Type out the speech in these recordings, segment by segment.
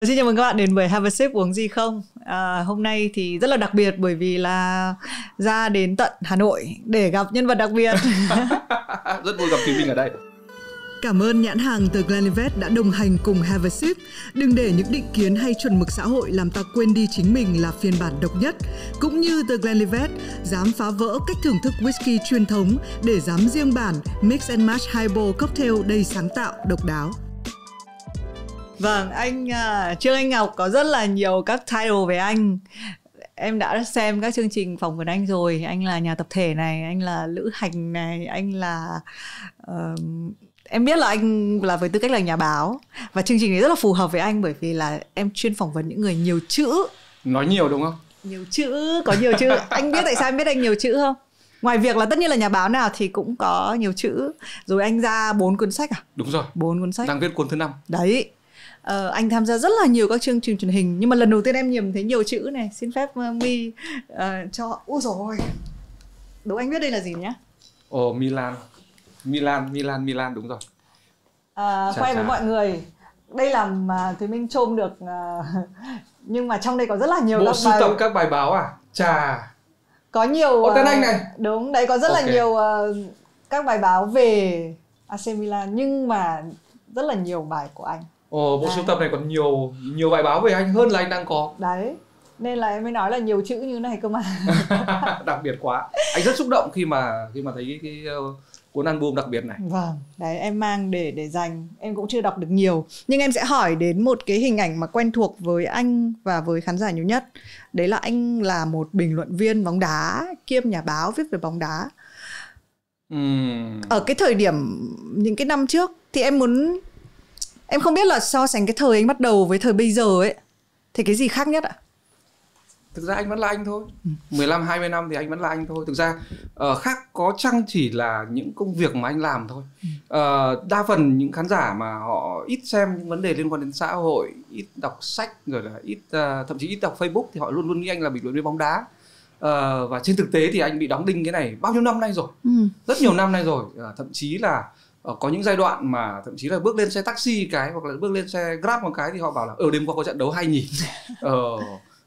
Xin chào mừng các bạn đến với Have a sip uống gì không. Hôm nay thì rất là đặc biệt bởi vì là ra đến tận Hà Nội để gặp nhân vật đặc biệt. Rất vui gặp Thùy Minh ở đây. Cảm ơn nhãn hàng The Glenlivet đã đồng hành cùng Have a sip. Đừng để những định kiến hay chuẩn mực xã hội làm ta quên đi chính mình là phiên bản độc nhất. Cũng như The Glenlivet dám phá vỡ cách thưởng thức whisky truyền thống để dám riêng bản Mix and Match Highball cocktail đầy sáng tạo, độc đáo. Vâng, Trương Anh Ngọc có rất là nhiều các title về anh. Em đã xem các chương trình phỏng vấn anh rồi. Anh là nhà tập thể này, anh là lữ hành này, anh là... em biết là anh là với tư cách là nhà báo. Và chương trình này rất là phù hợp với anh bởi vì là em chuyên phỏng vấn những người nhiều chữ. Nói nhiều đúng không? Nhiều chữ, có nhiều chữ. Anh biết tại sao em biết anh nhiều chữ không? Ngoài việc là tất nhiên là nhà báo nào thì cũng có nhiều chữ. Rồi anh ra 4 cuốn sách à? Đúng rồi. 4 cuốn sách. Đang viết cuốn thứ 5. Đấy. Anh tham gia rất là nhiều các chương trình truyền hình. Nhưng mà lần đầu tiên em nhìn thấy nhiều chữ này. Xin phép My cho... Úi dồi ôi. Đố anh biết đây là gì nhá? Ồ, Milan, đúng rồi. Khoe với mọi người. Đây là mà Thùy Minh trôm được. Nhưng mà trong đây có rất là nhiều bộ sưu tập các bài báo à? Chà. Có nhiều... tên anh này. Đúng, đấy có rất là nhiều các bài báo về AC Milan. Nhưng mà rất là nhiều bài của anh. Ồ, bộ sưu tập này còn nhiều bài báo về anh hơn là anh đang có. Đấy, nên là em mới nói là nhiều chữ như này cơ mà. Đặc biệt quá. Anh rất xúc động khi mà thấy cái cuốn album đặc biệt này. Vâng, đấy em mang để dành. Em cũng chưa đọc được nhiều. Nhưng em sẽ hỏi đến một cái hình ảnh mà quen thuộc với anh và với khán giả nhiều nhất. Đấy là anh là một bình luận viên bóng đá kiêm nhà báo viết về bóng đá. Ở cái thời điểm, những cái năm trước thì em không biết là so sánh cái thời anh bắt đầu với thời bây giờ ấy thì cái gì khác nhất ạ? Thực ra anh vẫn là anh thôi. 15-20 năm thì anh vẫn là anh thôi. Thực ra khác có chăng chỉ là những công việc mà anh làm thôi. Đa phần những khán giả mà họ ít xem những vấn đề liên quan đến xã hội, ít đọc sách, rồi là thậm chí ít đọc Facebook thì họ luôn luôn nghĩ anh là bình luận viên bóng đá. Và trên thực tế thì anh bị đóng đinh cái này bao nhiêu năm nay rồi. Rất nhiều năm nay rồi. Thậm chí là có những giai đoạn mà thậm chí là bước lên xe taxi cái hoặc là bước lên xe Grab một cái thì họ bảo là đêm qua có trận đấu hay nhỉ.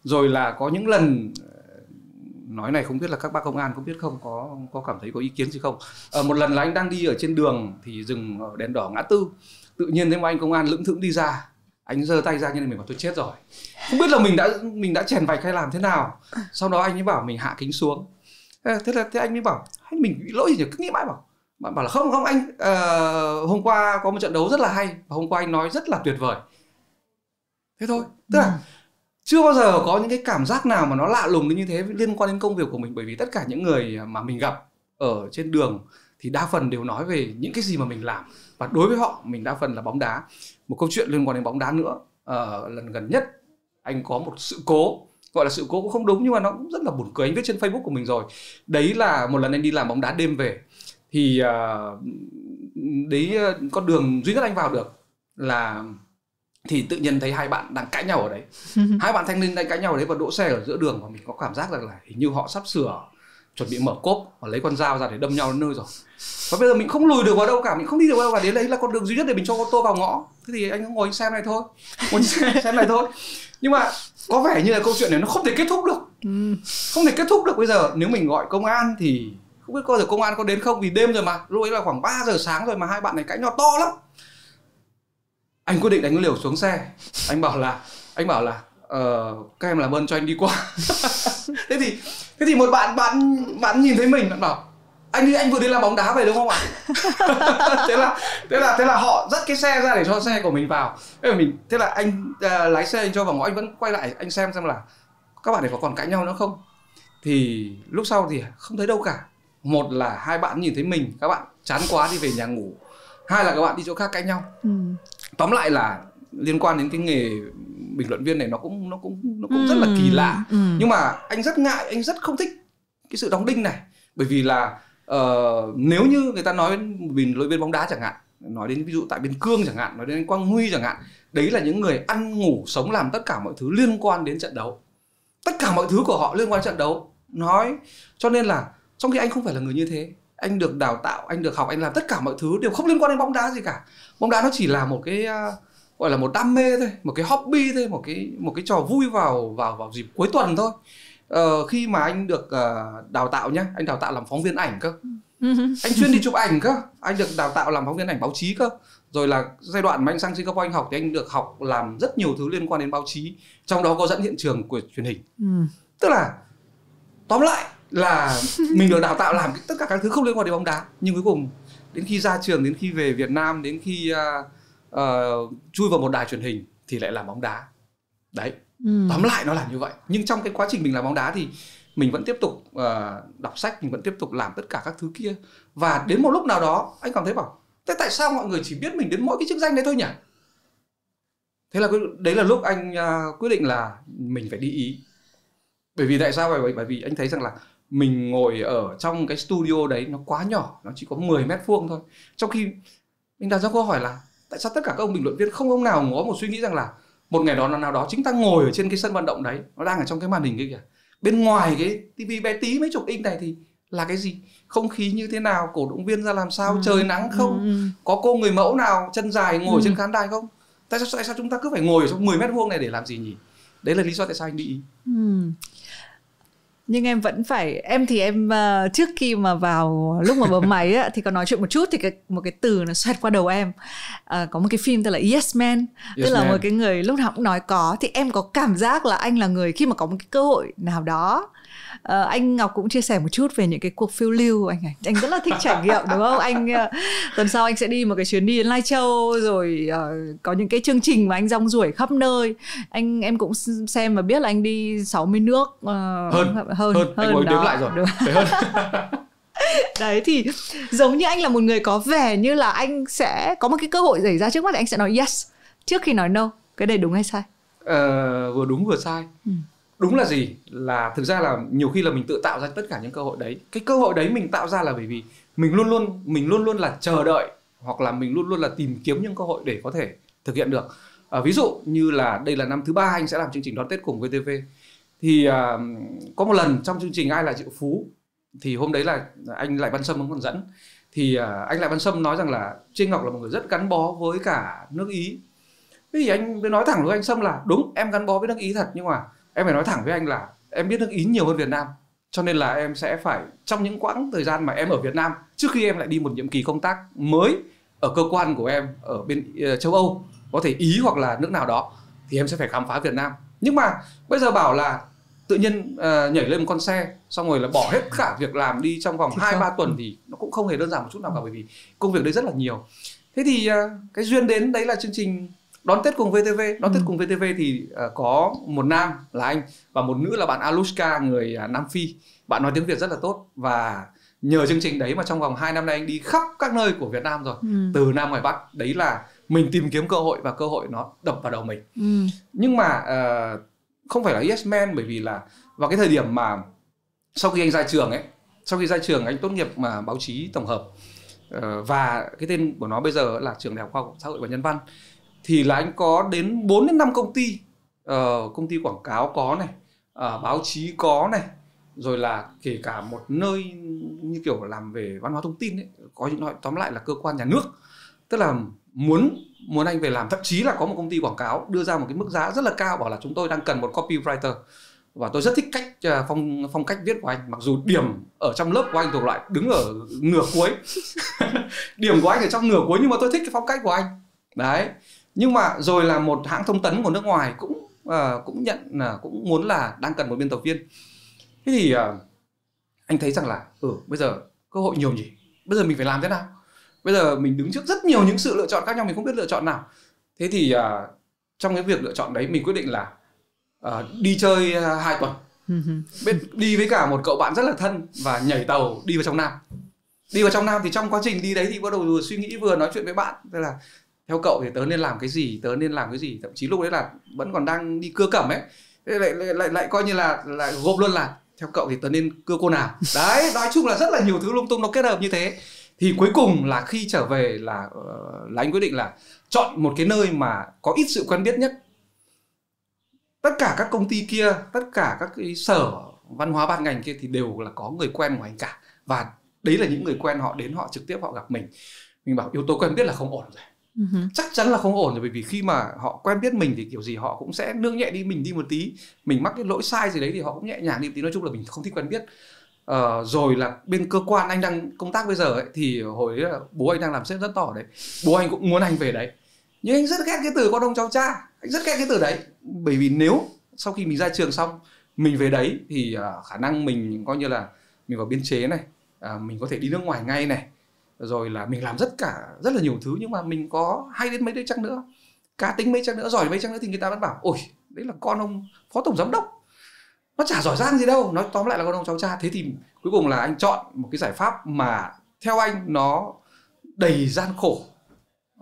Rồi là có những lần nói này không biết là các bác công an có biết không, có cảm thấy có ý kiến gì không. Một lần là anh đang đi ở trên đường thì dừng ở đèn đỏ ngã tư, tự nhiên thấy một anh công an lững thững đi ra, anh giơ tay ra như này, mình bảo tôi chết rồi, không biết là mình đã chèn vạch hay làm thế nào. Sau đó anh ấy bảo mình hạ kính xuống. Thế anh mới bảo hay mình bị lỗi gì nhỉ, cứ nghĩ mãi bảo là không anh, hôm qua có một trận đấu rất là hay và hôm qua anh nói rất là tuyệt vời. Thế thôi. Tức là chưa bao giờ có những cái cảm giác nào mà nó lạ lùng đến như thế liên quan đến công việc của mình. Bởi vì tất cả những người mà mình gặp ở trên đường thì đa phần đều nói về những cái gì mà mình làm. Và đối với họ, mình đa phần là bóng đá. Một câu chuyện liên quan đến bóng đá nữa. Lần gần nhất, anh có một sự cố. Gọi là sự cố cũng không đúng nhưng mà nó cũng rất là buồn cười. Anh viết trên Facebook của mình rồi. Đấy là một lần anh đi làm bóng đá đêm về. Thì đấy con đường duy nhất anh vào được là... thì tự nhiên thấy hai bạn đang cãi nhau ở đấy. Hai bạn thanh niên đang cãi nhau ở đấy và đỗ xe ở giữa đường. Và mình có cảm giác rằng là hình như họ sắp sửa chuẩn bị mở cốp và lấy con dao ra để đâm nhau đến nơi rồi. Và bây giờ mình không lùi được vào đâu cả, mình không đi được vào đâu cả. Đấy là con đường duy nhất để mình cho ô tô vào ngõ. Thế thì anh ngồi xem này thôi, xem này thôi. Nhưng mà có vẻ như là câu chuyện này nó không thể kết thúc được. Không thể kết thúc được. Bây giờ nếu mình gọi công an thì không biết có giờ công an có đến không, vì đêm rồi mà. Lúc ấy là khoảng 3 giờ sáng rồi mà hai bạn này cãi nhau to lắm. Anh quyết định đánh liều xuống xe. Anh bảo là các em làm ơn cho anh đi qua. Thế thì một bạn nhìn thấy mình, bạn bảo anh vừa đi làm bóng đá về đúng không ạ? thế là họ dắt cái xe ra để cho xe của mình vào. Thế là anh lái xe anh cho vào ngõ, anh vẫn quay lại anh xem là các bạn này có còn cãi nhau nữa không. Thì lúc sau thì không thấy đâu cả. Một là hai bạn nhìn thấy mình, các bạn chán quá đi về nhà ngủ. Hai là các bạn đi chỗ khác cãi nhau. Tóm lại là liên quan đến cái nghề bình luận viên này nó cũng rất là kỳ lạ. Nhưng mà anh rất ngại, anh rất không thích cái sự đóng đinh này. Bởi vì là nếu như người ta nói đến bình luận viên bóng đá chẳng hạn, nói đến ví dụ tại Biên Cương chẳng hạn, nói đến anh Quang Huy chẳng hạn, đấy là những người ăn ngủ sống làm tất cả mọi thứ liên quan đến trận đấu. Tất cả mọi thứ của họ liên quan đến trận đấu. Cho nên là trong khi anh không phải là người như thế. Anh được đào tạo, anh được học, anh làm tất cả mọi thứ đều không liên quan đến bóng đá gì cả. Bóng đá nó chỉ là một cái gọi là một đam mê thôi, một cái hobby thôi, một cái trò vui vào dịp cuối tuần thôi. Khi mà anh được đào tạo nhá, anh đào tạo làm phóng viên ảnh cơ. Anh chuyên đi chụp ảnh cơ, anh được đào tạo làm phóng viên ảnh báo chí cơ. Rồi là giai đoạn mà anh sang Singapore anh học thì anh được học làm rất nhiều thứ liên quan đến báo chí, trong đó có dẫn hiện trường của truyền hình. Tức là tóm lại là mình được đào tạo làm tất cả các thứ không liên quan đến bóng đá, nhưng cuối cùng đến khi ra trường, đến khi về Việt Nam, đến khi chui vào một đài truyền hình thì lại làm bóng đá. Đấy, tóm lại nó là như vậy. Nhưng trong cái quá trình mình làm bóng đá thì mình vẫn tiếp tục đọc sách, mình vẫn tiếp tục làm tất cả các thứ kia. Và đến một lúc nào đó anh cảm thấy bảo, thế tại sao mọi người chỉ biết mình đến mỗi cái chức danh đấy thôi nhỉ? Thế là đấy là lúc anh quyết định là mình phải đi Ý. Bởi vì tại sao vậy? Bởi vì anh thấy rằng là mình ngồi ở trong cái studio đấy nó quá nhỏ, nó chỉ có 10 mét vuông thôi. Trong khi mình đặt ra câu hỏi là tại sao tất cả các ông bình luận viên không ông nào có một suy nghĩ rằng là một ngày đó nào đó chính ta ngồi ở trên cái sân vận động đấy, nó đang ở trong cái màn hình kia kìa. Bên ngoài cái tivi bé tí mấy chục inch này thì là cái gì? Không khí như thế nào? Cổ động viên ra làm sao? Trời nắng không? Có cô người mẫu nào chân dài ngồi trên khán đài không? Tại sao chúng ta cứ phải ngồi ở trong 10 mét vuông này để làm gì nhỉ? Đấy là lý do tại sao anh đi Ý. Nhưng em vẫn phải, em thì em trước khi mà vào lúc mà bấm máy á, thì có nói chuyện một chút thì một cái từ nó xoẹt qua đầu em. Có một cái phim tên là Yes Man, tức là một cái người lúc nào cũng nói có. Thì em có cảm giác là anh là người khi mà có một cái cơ hội nào đó. Anh Ngọc cũng chia sẻ một chút về những cái cuộc phiêu lưu anh rất là thích trải nghiệm đúng không? Anh tuần sau anh sẽ đi một cái chuyến đi đến Lai Châu, rồi có những cái chương trình mà anh rong ruổi khắp nơi. Em cũng xem và biết là anh đi 60 nước hơn anh ngồi đếm lại rồi. Hơn. Đấy thì giống như anh là một người có vẻ như là anh sẽ có một cái cơ hội xảy ra trước mắt thì anh sẽ nói yes trước khi nói no. Cái này đúng hay sai? Vừa đúng vừa sai. Đúng là gì? Là thực ra là nhiều khi là mình tự tạo ra tất cả những cơ hội đấy. Cái cơ hội đấy mình tạo ra là bởi vì mình luôn luôn là chờ đợi, hoặc là mình luôn luôn là tìm kiếm những cơ hội để có thể thực hiện được. Ví dụ như là đây là năm thứ 3 anh sẽ làm chương trình đón Tết cùng VTV. Thì có một lần trong chương trình Ai Là Triệu Phú, thì hôm đấy là anh Lại Văn Sâm vẫn còn dẫn. Thì anh Lại Văn Sâm nói rằng là Trinh Ngọc là một người rất gắn bó với cả nước Ý. Thế thì anh mới nói thẳng với anh Sâm là đúng, em gắn bó với nước Ý thật, nhưng mà em phải nói thẳng với anh là em biết nước Ý nhiều hơn Việt Nam. Cho nên là em sẽ phải, trong những quãng thời gian mà em ở Việt Nam, trước khi em lại đi một nhiệm kỳ công tác mới ở cơ quan của em ở bên châu Âu, có thể Ý hoặc là nước nào đó, thì em sẽ phải khám phá Việt Nam. Nhưng mà bây giờ bảo là tự nhiên nhảy lên một con xe xong rồi là bỏ hết cả việc làm đi trong vòng 2-3 tuần thì nó cũng không hề đơn giản một chút nào cả, bởi vì công việc đấy rất là nhiều. Thế thì cái duyên đến đấy là chương trình Đón Tết cùng VTV. Đón Tết cùng VTV thì có một nam là anh và một nữ là bạn Alushka, người Nam Phi. Bạn nói tiếng Việt rất là tốt. Và nhờ chương trình đấy mà trong vòng 2 năm nay anh đi khắp các nơi của Việt Nam rồi. Từ Nam ngoài Bắc. Đấy là mình tìm kiếm cơ hội và cơ hội nó đập vào đầu mình. Nhưng mà không phải là yes man, bởi vì là vào cái thời điểm mà sau khi anh ra trường ấy, sau khi ra trường anh tốt nghiệp mà báo chí tổng hợp, và cái tên của nó bây giờ là Trường Đại học Khoa học Xã hội và Nhân văn, thì là anh có đến 4-5 công ty. Công ty quảng cáo có này, báo chí có này, rồi là kể cả một nơi như kiểu làm về văn hóa thông tin ấy, có những nói tóm lại là cơ quan nhà nước, tức là muốn anh về làm. Thậm chí là có một công ty quảng cáo đưa ra một cái mức giá rất là cao, bảo là chúng tôi đang cần một copywriter. Và tôi rất thích cách phong cách viết của anh, mặc dù điểm ở trong lớp của anh thuộc lại đứng ở nửa cuối. Điểm của anh ở trong nửa cuối, nhưng mà tôi thích cái phong cách của anh. Đấy. Nhưng mà rồi là một hãng thông tấn của nước ngoài cũng nhận cũng muốn là đang cần một biên tập viên. Thế thì anh thấy rằng là bây giờ cơ hội nhiều nhỉ, bây giờ mình phải làm thế nào? Bây giờ mình đứng trước rất nhiều những sự lựa chọn khác nhau, mình không biết lựa chọn nào. Thế thì trong cái việc lựa chọn đấy mình quyết định là đi chơi 2 tuần. Đi với cả một cậu bạn rất là thân và nhảy tàu đi vào trong Nam. Đi vào trong Nam thì trong quá trình đi đấy thì bắt đầu vừa suy nghĩ vừa nói chuyện với bạn. Tức là theo cậu thì tớ nên làm cái gì, thậm chí lúc đấy là vẫn còn đang đi cưa cẩm ấy, lại coi như là gộp luôn là theo cậu thì tớ nên cưa cô nào. Đấy, nói chung là rất là nhiều thứ lung tung nó kết hợp như thế. Thì cuối cùng là khi trở về là anh quyết định là chọn một cái nơi mà có ít sự quen biết nhất. Tất cả các công ty kia, tất cả các cái sở văn hóa ban ngành kia thì đều là có người quen của anh cả. Và đấy là những người quen, họ đến họ trực tiếp họ gặp mình. Mình bảo yếu tố quen biết là không ổn rồi. Chắc chắn là không ổn rồi, bởi vì khi mà họ quen biết mình thì kiểu gì họ cũng sẽ nương nhẹ đi mình đi một tí. Mình mắc cái lỗi sai gì đấy thì họ cũng nhẹ nhàng đi một tí. Nói chung là mình không thích quen biết. Rồi là bên cơ quan anh đang công tác bây giờ ấy, thì hồi đấy là bố anh đang làm sếp rất to đấy. Bố anh cũng muốn anh về đấy, nhưng anh rất ghét cái từ con ông cháu cha. Anh rất ghét cái từ đấy, bởi vì nếu sau khi mình ra trường xong mình về đấy thì khả năng mình coi như là mình vào biên chế này, mình có thể đi nước ngoài ngay này, rồi là mình làm rất là nhiều thứ. Nhưng mà mình có hay đến mấy đứa chăng nữa, cá tính mấy chăng nữa, giỏi mấy chăng nữa thì người ta vẫn bảo ôi đấy là con ông phó tổng giám đốc, nó chả giỏi giang gì đâu, nói tóm lại là con ông cháu cha. Thế thì cuối cùng là anh chọn một cái giải pháp mà theo anh nó đầy gian khổ,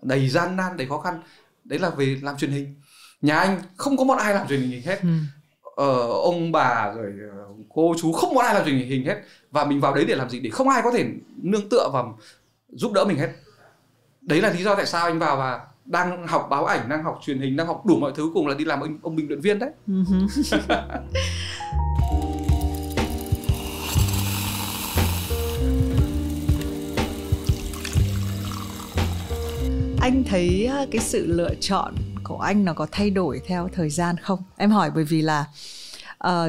đầy gian nan, đầy khó khăn. Đấy là về làm truyền hình. Nhà anh không có một ai làm truyền hình hết. Ông bà rồi cô chú không có ai làm truyền hình hết. Và mình vào đấy để làm gì? Để không ai có thể nương tựa và giúp đỡ mình hết. Đấy là lý do tại sao anh vào và đang học báo ảnh, đang học truyền hình, đang học đủ mọi thứ, cùng là đi làm ông bình luận viên đấy. Anh thấy cái sự lựa chọn của anh nó có thay đổi theo thời gian không? Em hỏi bởi vì là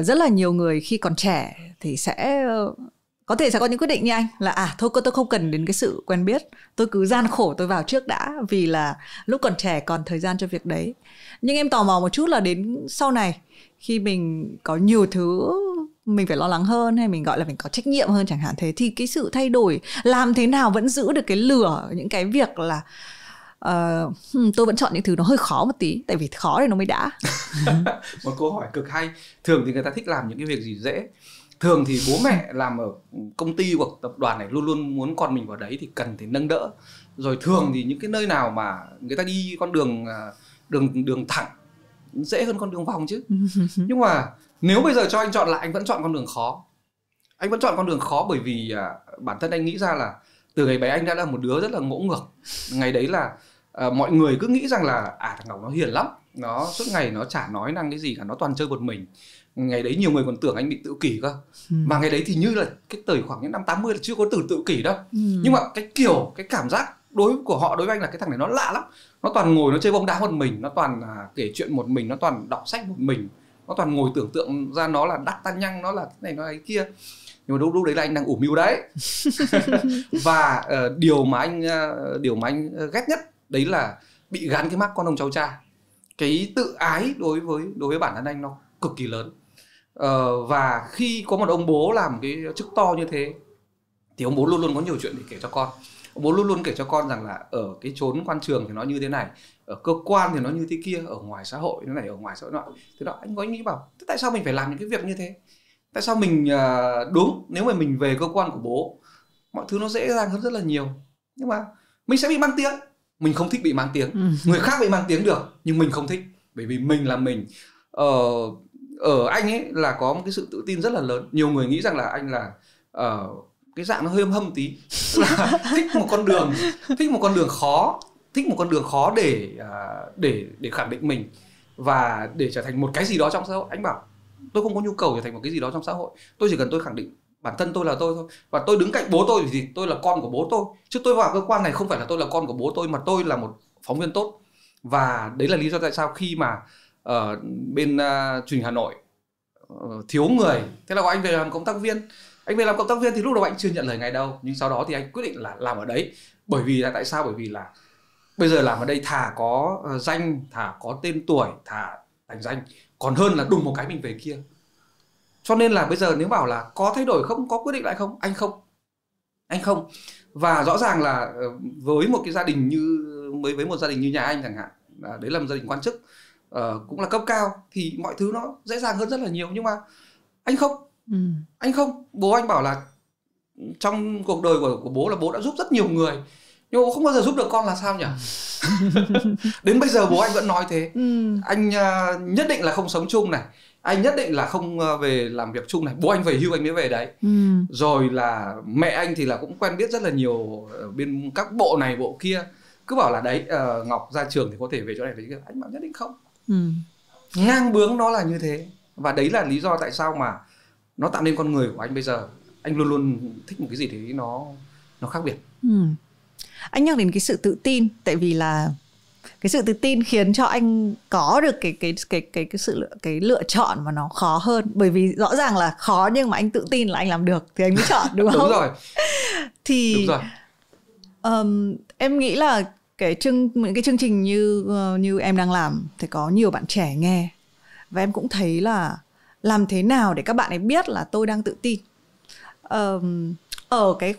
rất là nhiều người khi còn trẻ thì sẽ có thể sẽ có những quyết định như anh là thôi tôi không cần đến cái sự quen biết, tôi cứ gian khổ tôi vào trước đã, vì là lúc còn trẻ còn thời gian cho việc đấy. Nhưng em tò mò một chút là đến sau này khi mình có nhiều thứ mình phải lo lắng hơn, hay mình gọi là mình có trách nhiệm hơn chẳng hạn thế, thì cái sự thay đổi làm thế nào vẫn giữ được cái lửa, những cái việc là tôi vẫn chọn những thứ nó hơi khó một tí, tại vì khó thì nó mới đã. Một câu hỏi cực hay. Thường thì người ta thích làm những cái việc gì dễ. Thường thì bố mẹ làm ở công ty hoặc tập đoàn này luôn luôn muốn con mình vào đấy thì cần phải nâng đỡ. Rồi thường thì những cái nơi nào mà người ta đi con đường thẳng dễ hơn con đường vòng chứ. Nhưng mà nếu bây giờ cho anh chọn lại, anh vẫn chọn con đường khó. Anh vẫn chọn con đường khó bởi vì bản thân anh nghĩ ra là từ ngày bé anh đã là một đứa rất là ngỗ ngược. Ngày đấy là mọi người cứ nghĩ rằng là thằng Ngọc nó hiền lắm, nó suốt ngày nó chả nói năng cái gì cả, nó toàn chơi một mình. Ngày đấy nhiều người còn tưởng anh bị tự kỷ cơ. Mà ngày đấy thì như là cái thời khoảng những năm 80 là chưa có từ tự kỷ đâu. Nhưng mà cái cảm giác của họ đối với anh là cái thằng này nó lạ lắm. Nó toàn ngồi nó chơi bóng đá một mình, nó toàn kể chuyện một mình, nó toàn đọc sách một mình, nó toàn ngồi tưởng tượng ra nó là D'Artagnan, nó là cái này nó là cái kia. Nhưng mà lúc đấy là anh đang ủ mưu đấy. Và điều mà anh ghét nhất đấy là bị gắn cái mác con ông cháu cha. Cái tự ái đối với bản thân anh nó cực kỳ lớn. Và khi có một ông bố làm cái chức to như thế thì ông bố luôn luôn có nhiều chuyện để kể cho con. Ông bố luôn luôn kể cho con rằng là ở cái chốn quan trường thì nó như thế này, ở cơ quan thì nó như thế kia, ở ngoài xã hội thế này, ở ngoài xã hội nọ. Thế đó anh có nghĩ bảo tại sao mình phải làm những cái việc như thế? Tại sao mình đúng, nếu mà mình về cơ quan của bố mọi thứ nó dễ dàng hơn rất là nhiều, nhưng mà mình sẽ bị mang tiếng. Mình không thích bị mang tiếng. Người khác bị mang tiếng được nhưng mình không thích, bởi vì mình là mình. Ở anh ấy là có một cái sự tự tin rất là lớn. Nhiều người nghĩ rằng là anh là cái dạng nó hơi hâm tí, là thích một con đường khó, thích một con đường khó để khẳng định mình và để trở thành một cái gì đó trong xã hội. Anh bảo tôi không có nhu cầu trở thành một cái gì đó trong xã hội, tôi chỉ cần tôi khẳng định bản thân tôi là tôi thôi, và tôi đứng cạnh bố tôi thì tôi là con của bố tôi, chứ tôi vào cơ quan này không phải là tôi là con của bố tôi, mà tôi là một phóng viên tốt. Và đấy là lý do tại sao khi mà bên truyền hình Hà Nội thiếu người, thế là anh về làm cộng tác viên. Anh về làm cộng tác viên thì lúc đầu anh chưa nhận lời ngay đâu, nhưng sau đó thì anh quyết định là làm ở đấy. Bởi vì là tại sao? Bởi vì là bây giờ làm ở đây thà có danh, thà có tên tuổi, thà thành danh, còn hơn là đùng một cái mình về kia. Cho nên là bây giờ nếu bảo là có thay đổi không, có quyết định lại không, anh không. Và rõ ràng là với một cái gia đình với một gia đình như nhà anh chẳng hạn, đấy là một gia đình quan chức, cũng là cấp cao, thì mọi thứ nó dễ dàng hơn rất là nhiều. Nhưng mà anh không. Bố anh bảo là trong cuộc đời của bố là bố đã giúp rất nhiều người, nhưng bố không bao giờ giúp được con là sao nhỉ? Đến bây giờ bố anh vẫn nói thế. Anh nhất định là không sống chung này, anh nhất định là không về làm việc chung này. Bố anh về hưu anh mới về đấy. Rồi là mẹ anh thì là cũng quen biết rất là nhiều bên các bộ này bộ kia, cứ bảo là đấy Ngọc ra trường thì có thể về chỗ này về chỗ kia. Anh bảo nhất định không. Ngang bướng nó là như thế. Và đấy là lý do tại sao mà nó tạo nên con người của anh bây giờ. Anh luôn luôn thích một cái gì đấy nó khác biệt. anh nhắc đến cái sự tự tin, tại vì là cái sự tự tin khiến cho anh có được cái lựa chọn mà nó khó hơn, bởi vì rõ ràng là khó nhưng mà anh tự tin là anh làm được thì anh mới chọn, đúng không? Đúng rồi. Thì đúng rồi. Em nghĩ là những cái chương trình như em đang làm thì có nhiều bạn trẻ nghe, và em cũng thấy là làm thế nào để các bạn ấy biết là tôi đang tự tin. Ở cái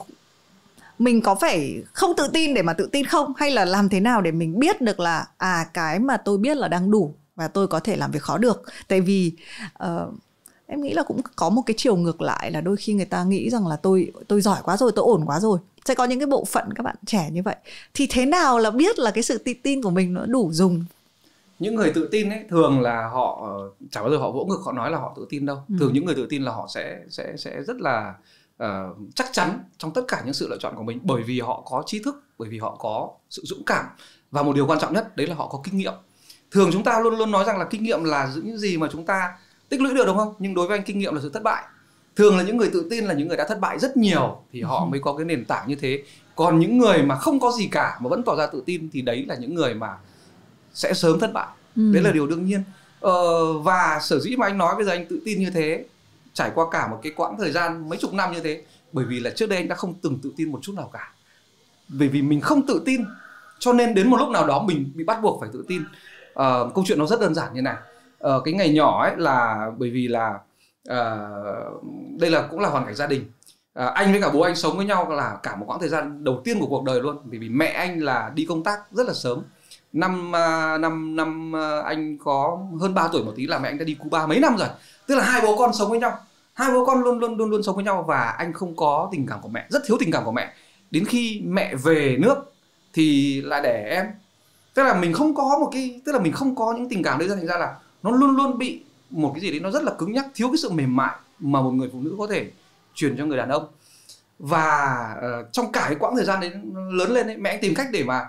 mình có phải không tự tin để mà tự tin không, hay là làm thế nào để mình biết được là cái mà tôi biết là đang đủ và tôi có thể làm việc khó được. Tại vì em nghĩ là cũng có một cái chiều ngược lại là đôi khi người ta nghĩ rằng là tôi giỏi quá rồi, tôi ổn quá rồi. Sẽ có những cái bộ phận các bạn trẻ như vậy. Thì thế nào là biết là cái sự tự tin của mình nó đủ dùng? Những người tự tin ấy thường là họ chả bao giờ họ vỗ ngực họ nói là họ tự tin đâu. Thường những người tự tin là họ sẽ rất là chắc chắn trong tất cả những sự lựa chọn của mình, bởi vì họ có trí thức, bởi vì họ có sự dũng cảm, và một điều quan trọng nhất đấy là họ có kinh nghiệm. Thường chúng ta luôn luôn nói rằng là kinh nghiệm là những gì mà chúng ta tích lũy được, đúng không? Nhưng đối với anh, kinh nghiệm là sự thất bại. Thường là những người tự tin là những người đã thất bại rất nhiều thì họ mới có cái nền tảng như thế. Còn những người mà không có gì cả mà vẫn tỏ ra tự tin thì đấy là những người mà sẽ sớm thất bại. Đấy là điều đương nhiên. Và sở dĩ mà anh nói bây giờ anh tự tin như thế, trải qua cả một cái quãng thời gian mấy chục năm như thế, bởi vì là trước đây anh đã không từng tự tin một chút nào cả. Bởi vì mình không tự tin, cho nên đến một lúc nào đó mình bị bắt buộc phải tự tin. Câu chuyện nó rất đơn giản như này. Cái ngày nhỏ ấy là bởi vì là đây là cũng là hoàn cảnh gia đình. Anh với cả bố anh sống với nhau là cả một quãng thời gian đầu tiên của cuộc đời luôn. Bởi vì mẹ anh là đi công tác rất là sớm. Năm anh có hơn 3 tuổi một tí là mẹ anh đã đi Cuba mấy năm rồi. Tức là hai bố con sống với nhau. Hai bố con luôn sống với nhau, và anh không có tình cảm của mẹ, rất thiếu tình cảm của mẹ. Đến khi mẹ về nước thì lại đẻ em. Tức là mình không có những tình cảm đấy, thành ra là nó luôn luôn bị một cái gì đấy nó rất là cứng nhắc, thiếu cái sự mềm mại mà một người phụ nữ có thể truyền cho người đàn ông. Và trong cả cái quãng thời gian đấy lớn lên ấy, mẹ anh tìm cách để mà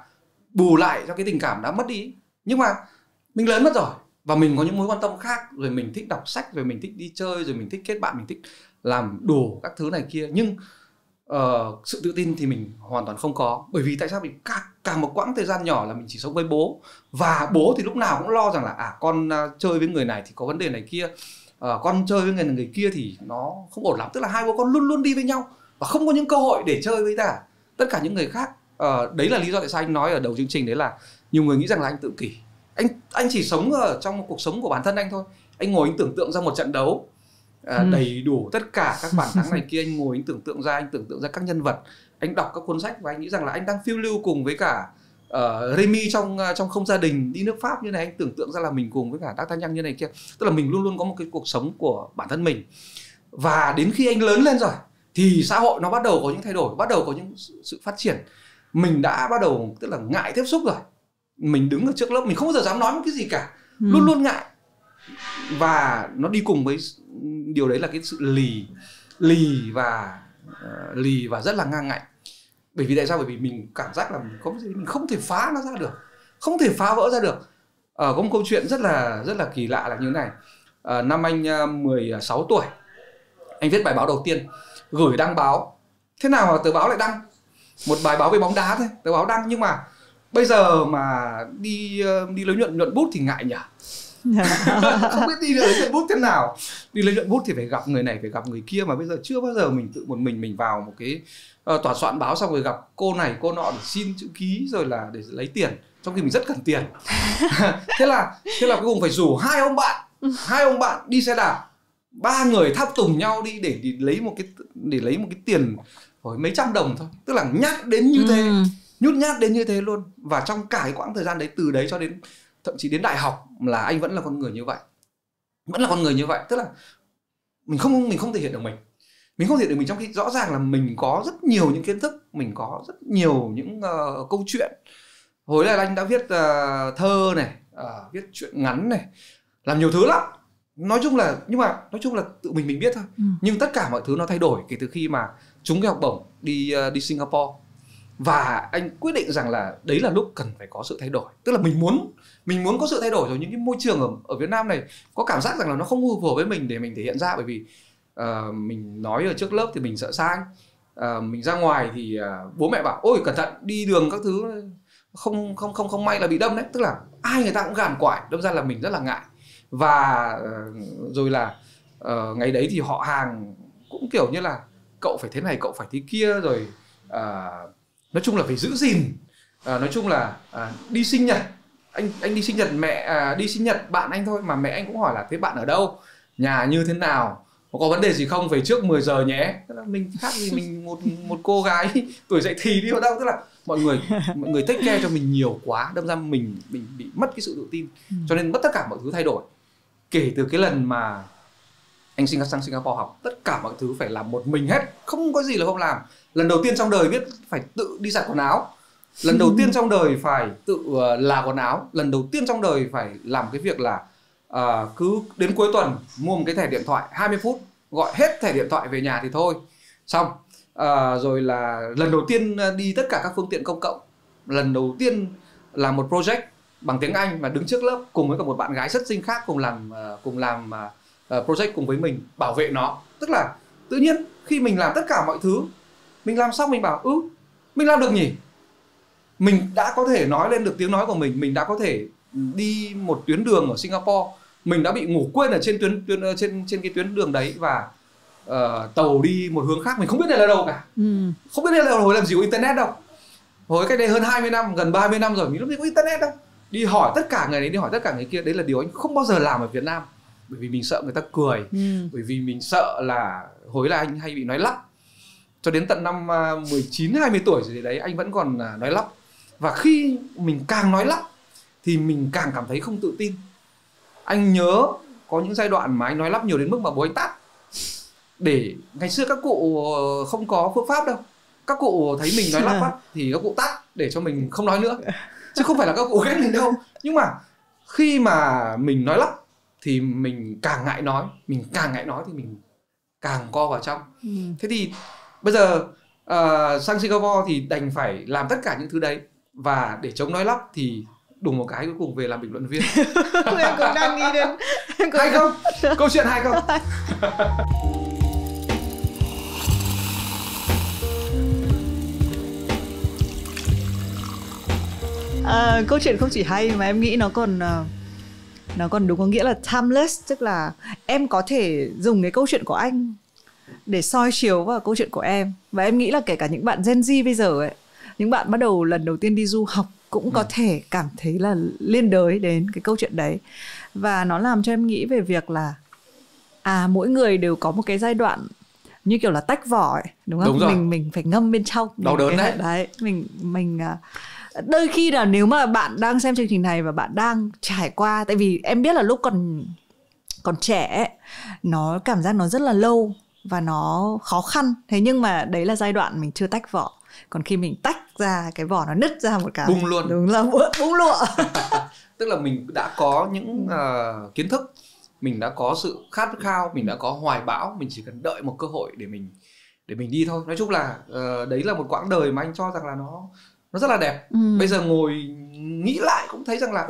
bù lại cho cái tình cảm đã mất đi. Nhưng mà mình lớn mất rồi và mình có những mối quan tâm khác, rồi mình thích đọc sách, rồi mình thích đi chơi, rồi mình thích kết bạn, mình thích làm đủ các thứ này kia. Nhưng sự tự tin thì mình hoàn toàn không có. Bởi vì tại sao? Vì cả một quãng thời gian nhỏ là mình chỉ sống với bố, và bố thì lúc nào cũng lo rằng là con chơi với người này thì có vấn đề này kia, con chơi với người kia thì nó không ổn lắm. Tức là hai bố con luôn luôn đi với nhau và không có những cơ hội để chơi với tất cả những người khác. Đấy là lý do tại sao anh nói ở đầu chương trình, đấy là nhiều người nghĩ rằng là anh tự kỷ. Anh chỉ sống ở trong cuộc sống của bản thân anh thôi. Anh ngồi anh tưởng tượng ra một trận đấu đầy đủ tất cả các bàn thắng này kia. Anh ngồi anh tưởng tượng ra các nhân vật, anh đọc các cuốn sách và anh nghĩ rằng là anh đang phiêu lưu cùng với cả Remy trong Không Gia Đình, đi nước Pháp như này. Anh tưởng tượng ra là mình cùng với cả D'Artagnan như này kia. Tức là mình luôn luôn có một cái cuộc sống của bản thân mình. Và đến khi anh lớn lên rồi thì xã hội nó bắt đầu có những thay đổi, bắt đầu có những sự phát triển. Mình đã bắt đầu tức là ngại tiếp xúc rồi. Mình đứng ở trước lớp mình không bao giờ dám nói một cái gì cả, luôn luôn ngại. Và nó đi cùng với điều đấy là cái sự lì và rất là ngang ngạnh. Bởi vì tại sao? Bởi vì mình cảm giác là mình không thể phá nó ra được, không thể phá vỡ ra được. Có một câu chuyện rất là kỳ lạ là như thế này. Năm anh 16 tuổi, anh viết bài báo đầu tiên, gửi đăng báo. Thế nào mà tờ báo lại đăng một bài báo về bóng đá thôi, tờ báo đăng. Nhưng mà bây giờ mà đi lấy nhuận bút thì ngại nhỉ. Không biết đi lấy nhuận bút thế nào. Đi lấy nhuận bút thì phải gặp người này, phải gặp người kia. Mà bây giờ chưa bao giờ mình tự một mình vào một cái tòa soạn báo xong rồi gặp cô này cô nọ để xin chữ ký rồi là để lấy tiền, trong khi mình rất cần tiền. Thế là cuối cùng phải rủ hai ông bạn đi xe đạp, 3 người tháp tùng nhau đi để lấy một cái tiền hồi mấy trăm đồng thôi. Tức là nhát đến như thế, nhút nhát đến như thế luôn. Và trong cả cái quãng thời gian đấy, từ đấy cho đến thậm chí đến đại học, là anh vẫn là con người như vậy. Tức là mình không thể hiện được mình không thể hiện được mình, trong khi rõ ràng là mình có rất nhiều những kiến thức, mình có rất nhiều những câu chuyện. Hồi này anh đã viết thơ này, viết truyện ngắn này, làm nhiều thứ lắm. Nói chung là tự mình biết thôi. Nhưng tất cả mọi thứ nó thay đổi kể từ khi mà trúng cái học bổng đi Singapore. Và anh quyết định rằng là đấy là lúc cần phải có sự thay đổi. Tức là mình muốn có sự thay đổi rồi. Những cái môi trường ở Việt Nam này có cảm giác rằng là nó không phù hợp với mình để mình thể hiện ra. Bởi vì mình nói ở trước lớp thì mình sợ sai, mình ra ngoài thì bố mẹ bảo ôi cẩn thận đi đường các thứ, không may là bị đâm đấy. Tức là ai người ta cũng gàn quải, đâm ra là mình rất là ngại. Và rồi là ngày đấy thì họ hàng cũng kiểu như là cậu phải thế này, cậu phải thế kia, rồi nói chung là phải giữ gìn. Nói chung là đi sinh nhật, anh đi sinh nhật mẹ, đi sinh nhật bạn anh thôi mà mẹ anh cũng hỏi là thế bạn ở đâu, nhà như thế nào, có vấn đề gì không, về trước 10 giờ nhé. Tức là mình khác gì mình một cô gái tuổi dậy thì đi đâu. Tức là mọi người take care cho mình nhiều quá, đâm ra mình bị mất cái sự tự tin, cho nên mất tất cả mọi thứ, thay đổi. Kể từ cái lần mà anh sang Singapore học, tất cả mọi thứ phải làm một mình hết, không có gì là không làm. Lần đầu tiên trong đời biết phải tự đi giặt quần áo, lần đầu tiên trong đời phải tự là quần áo, lần đầu tiên trong đời phải làm cái việc là cứ đến cuối tuần mua một cái thẻ điện thoại 20 phút, gọi hết thẻ điện thoại về nhà thì thôi, xong. Rồi là lần đầu tiên đi tất cả các phương tiện công cộng, lần đầu tiên làm một project bằng tiếng Anh và đứng trước lớp cùng với cả một bạn gái rất xinh khác cùng làm project cùng với mình, bảo vệ nó. Tức là tự nhiên khi mình làm tất cả mọi thứ, mình làm xong mình bảo mình làm được nhỉ. Mình đã có thể nói lên được tiếng nói của mình đã có thể đi một tuyến đường ở Singapore, mình đã bị ngủ quên ở trên cái tuyến đường đấy, và tàu đi một hướng khác mình không biết đây là đâu cả. Không biết đây là đâu, hồi làm gì có internet đâu. Hồi cách đây hơn 20 năm, gần 30 năm rồi, mình lúc đấy có internet đâu. Đi hỏi tất cả người này, đi hỏi tất cả người kia, đấy là điều anh không bao giờ làm ở Việt Nam. Bởi vì mình sợ người ta cười, bởi vì mình sợ là hồi là anh hay bị nói lắp. Cho đến tận năm 19-20 tuổi rồi đấy, anh vẫn còn nói lắp. Và khi mình càng nói lắp thì mình càng cảm thấy không tự tin. Anh nhớ có những giai đoạn mà anh nói lắp nhiều đến mức mà bố anh tát. Để ngày xưa các cụ không có phương pháp đâu, các cụ thấy mình nói lắp á, thì các cụ tát để cho mình không nói nữa, chứ không phải là các cụ ghét mình đâu. Nhưng mà khi mà mình nói lắp thì mình càng ngại nói, thì mình càng co vào trong. Thế thì bây giờ sang Singapore thì đành phải làm tất cả những thứ đấy, và để chống nói lắp thì đùng một cái cuối cùng về làm bình luận viên. Em cũng đang nghĩ đến. Hay không? Câu chuyện hay không? Câu chuyện không chỉ hay mà em nghĩ nó còn đúng có nghĩa là timeless, tức là em có thể dùng cái câu chuyện của anh để soi chiếu vào câu chuyện của em. Và em nghĩ là kể cả những bạn Gen Z bây giờ ấy, những bạn bắt đầu lần đầu tiên đi du học cũng có thể cảm thấy là liên đới đến cái câu chuyện đấy. Và nó làm cho em nghĩ về việc là mỗi người đều có một cái giai đoạn như kiểu là tách vỏ ấy, đúng không? Đúng rồi. Mình phải ngâm bên trong. Đau đớn đấy. Đấy, mình đôi khi là nếu mà bạn đang xem chương trình này và bạn đang trải qua, tại vì em biết là lúc còn trẻ ấy, nó cảm giác nó rất là lâu và nó khó khăn. Thế nhưng mà đấy là giai đoạn mình chưa tách vỏ. Còn khi mình tách ra, cái vỏ nó nứt ra một cái, bung luôn. Đúng là bung lụa. Tức là mình đã có những kiến thức, mình đã có sự khát khao, mình đã có hoài bão, mình chỉ cần đợi một cơ hội để mình đi thôi. Nói chung là đấy là một quãng đời mà anh cho rằng là nó rất là đẹp. Bây giờ ngồi nghĩ lại cũng thấy rằng là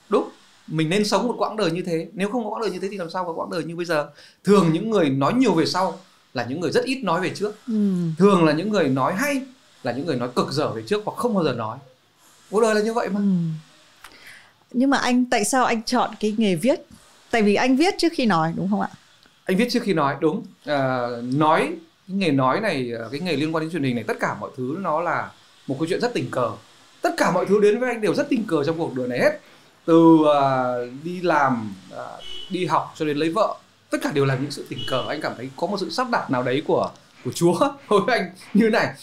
đúng, mình nên sống một quãng đời như thế. Nếu không có quãng đời như thế thì làm sao có quãng đời như bây giờ. Thường những người nói nhiều về sau là những người rất ít nói về trước. Thường là những người nói hay là những người nói cực dở về trước hoặc không bao giờ nói. Cuộc đời là như vậy mà. Nhưng mà tại sao anh chọn cái nghề viết? Tại vì anh viết trước khi nói, đúng không ạ? Anh viết trước khi nói, đúng. Nói, cái nghề nói này, cái nghề liên quan đến truyền hình này, tất cả mọi thứ nó là một câu chuyện rất tình cờ. Tất cả mọi thứ đến với anh đều rất tình cờ trong cuộc đời này hết. Từ đi làm, đi học cho đến lấy vợ, tất cả đều là những sự tình cờ. Anh cảm thấy có một sự sắp đặt nào đấy của Chúa đối với anh như này.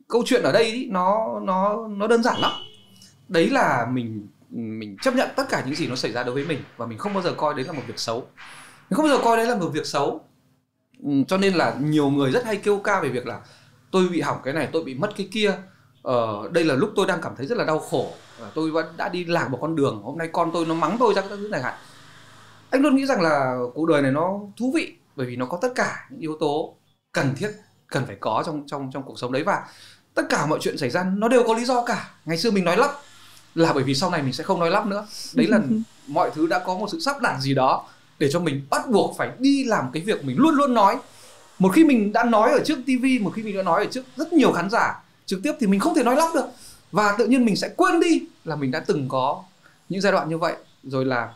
Câu chuyện ở đây ý, nó đơn giản lắm. Đấy là mình chấp nhận tất cả những gì nó xảy ra đối với mình, và mình không bao giờ coi đấy là một việc xấu. Mình không bao giờ coi đấy là một việc xấu. Cho nên là nhiều người rất hay kêu ca về việc là tôi bị hỏng cái này, tôi bị mất cái kia. Đây là lúc tôi đang cảm thấy rất là đau khổ. Tôi đã đi lạc một con đường, hôm nay con tôi nó mắng tôi ra các thứ này hại. Anh luôn nghĩ rằng là cuộc đời này nó thú vị, bởi vì nó có tất cả những yếu tố cần thiết, cần phải có trong cuộc sống đấy. Và tất cả mọi chuyện xảy ra nó đều có lý do cả. Ngày xưa mình nói lắp là bởi vì sau này mình sẽ không nói lắp nữa. Đấy là mọi thứ đã có một sự sắp đặt gì đó để cho mình bắt buộc phải đi làm cái việc mình luôn luôn nói. Một khi mình đã nói ở trước TV, một khi mình đã nói ở trước rất nhiều khán giả trực tiếp thì mình không thể nói lắp được. Và tự nhiên mình sẽ quên đi là mình đã từng có những giai đoạn như vậy. Rồi là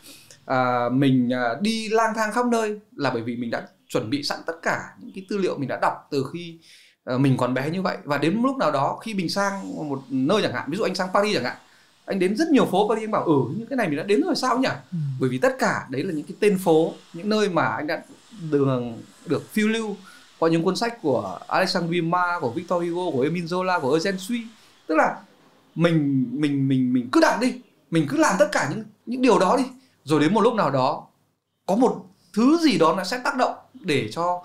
mình đi lang thang khắp nơi là bởi vì mình đã chuẩn bị sẵn tất cả những cái tư liệu mình đã đọc từ khi mình còn bé như vậy. Và đến lúc nào đó khi mình sang một nơi chẳng hạn, ví dụ anh sang Paris chẳng hạn, anh đến rất nhiều phố Paris, anh bảo những cái này mình đã đến rồi sao nhỉ? Bởi vì tất cả đấy là những cái tên phố, những nơi mà anh đã được phiêu lưu qua những cuốn sách của Alexandre Dumas, của Victor Hugo, của Émile Zola, của Eugène Sue. Tức là mình cứ đặt đi, mình cứ làm tất cả những điều đó đi, rồi đến một lúc nào đó có một thứ gì đó nó sẽ tác động để cho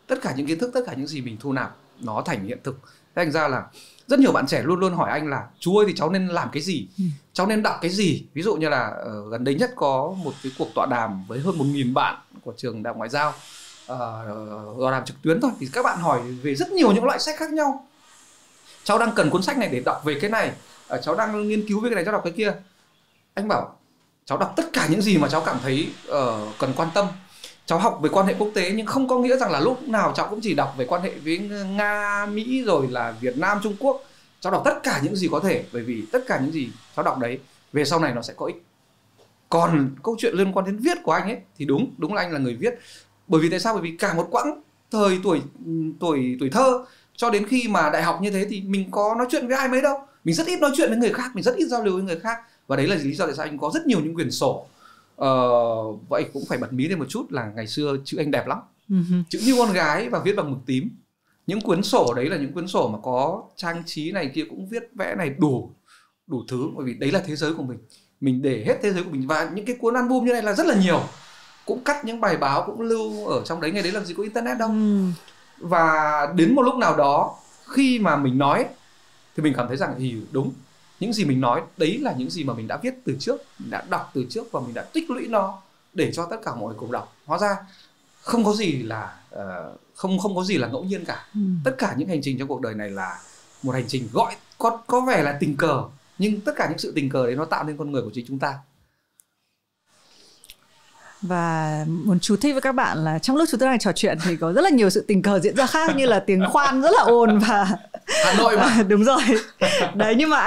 tất cả những kiến thức, tất cả những gì mình thu nạp nó thành hiện thực. Thế thành ra là rất nhiều bạn trẻ luôn luôn hỏi anh là chú ơi thì cháu nên làm cái gì, cháu nên đọc cái gì. Ví dụ như là gần đây nhất có một cái cuộc tọa đàm với hơn 1.000 bạn của trường Đại học Ngoại giao, tọa đàm trực tuyến thôi, thì các bạn hỏi về rất nhiều những loại sách khác nhau. Cháu đang cần cuốn sách này để đọc về cái này, cháu đang nghiên cứu về cái này, cháu đọc cái kia. Anh bảo cháu đọc tất cả những gì mà cháu cảm thấy cần quan tâm. Cháu học về quan hệ quốc tế nhưng không có nghĩa rằng là lúc nào cháu cũng chỉ đọc về quan hệ với Nga, Mỹ rồi là Việt Nam, Trung Quốc. Cháu đọc tất cả những gì có thể, bởi vì tất cả những gì cháu đọc đấy về sau này nó sẽ có ích. Còn câu chuyện liên quan đến viết của anh ấy thì đúng là anh là người viết. Bởi vì tại sao? Bởi vì cả một quãng thời tuổi thơ cho đến khi mà đại học như thế thì mình có nói chuyện với ai mấy đâu. Mình rất ít nói chuyện với người khác, mình rất ít giao lưu với người khác. Và đấy là lý do tại sao anh có rất nhiều những quyển sổ. Vậy cũng phải bật mí lên một chút là ngày xưa chữ anh đẹp lắm, chữ như con gái và viết bằng mực tím. Những cuốn sổ đấy là những cuốn sổ mà có trang trí này kia, cũng viết vẽ này, đủ thứ. Bởi vì đấy là thế giới của mình để hết thế giới của mình. Và những cái cuốn album như này là rất là nhiều, cũng cắt những bài báo cũng lưu ở trong đấy. Ngày đấy làm gì có internet đâu. Và đến một lúc nào đó khi mà mình nói thì mình cảm thấy rằng đúng, những gì mình nói đấy là những gì mà mình đã viết từ trước, mình đã đọc từ trước và mình đã tích lũy nó để cho tất cả mọi người cùng đọc. Hóa ra không có gì là không có gì là ngẫu nhiên cả. Tất cả những hành trình trong cuộc đời này là một hành trình gọi có vẻ là tình cờ, nhưng tất cả những sự tình cờ đấy nó tạo nên con người của chính chúng ta. Và muốn chú thích với các bạn là trong lúc chúng ta đang trò chuyện thì có rất là nhiều sự tình cờ diễn ra khác, như là tiếng khoan rất là ồn và Hà Nội mà. Đúng rồi. Đấy, nhưng mà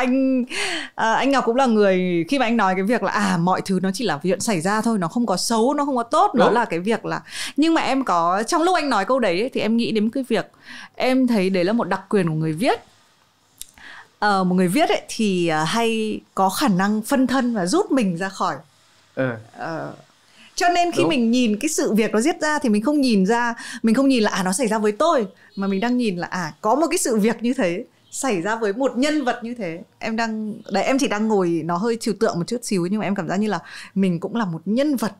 anh Ngọc cũng là người, khi mà anh nói cái việc là mọi thứ nó chỉ là chuyện xảy ra thôi, nó không có xấu, nó không có tốt. Đúng. Nó là cái việc là, nhưng mà em có, trong lúc anh nói câu đấy ấy, thì em nghĩ đến cái việc em thấy đấy là một đặc quyền của người viết. Một người viết ấy thì hay có khả năng phân thân và rút mình ra khỏi cho nên khi Đúng. Mình nhìn cái sự việc nó diễn ra thì mình không nhìn là nó xảy ra với tôi, mà mình đang nhìn là có một cái sự việc như thế xảy ra với một nhân vật như thế. Em chỉ đang ngồi, nó hơi trừu tượng một chút xíu, nhưng mà em cảm giác như là mình cũng là một nhân vật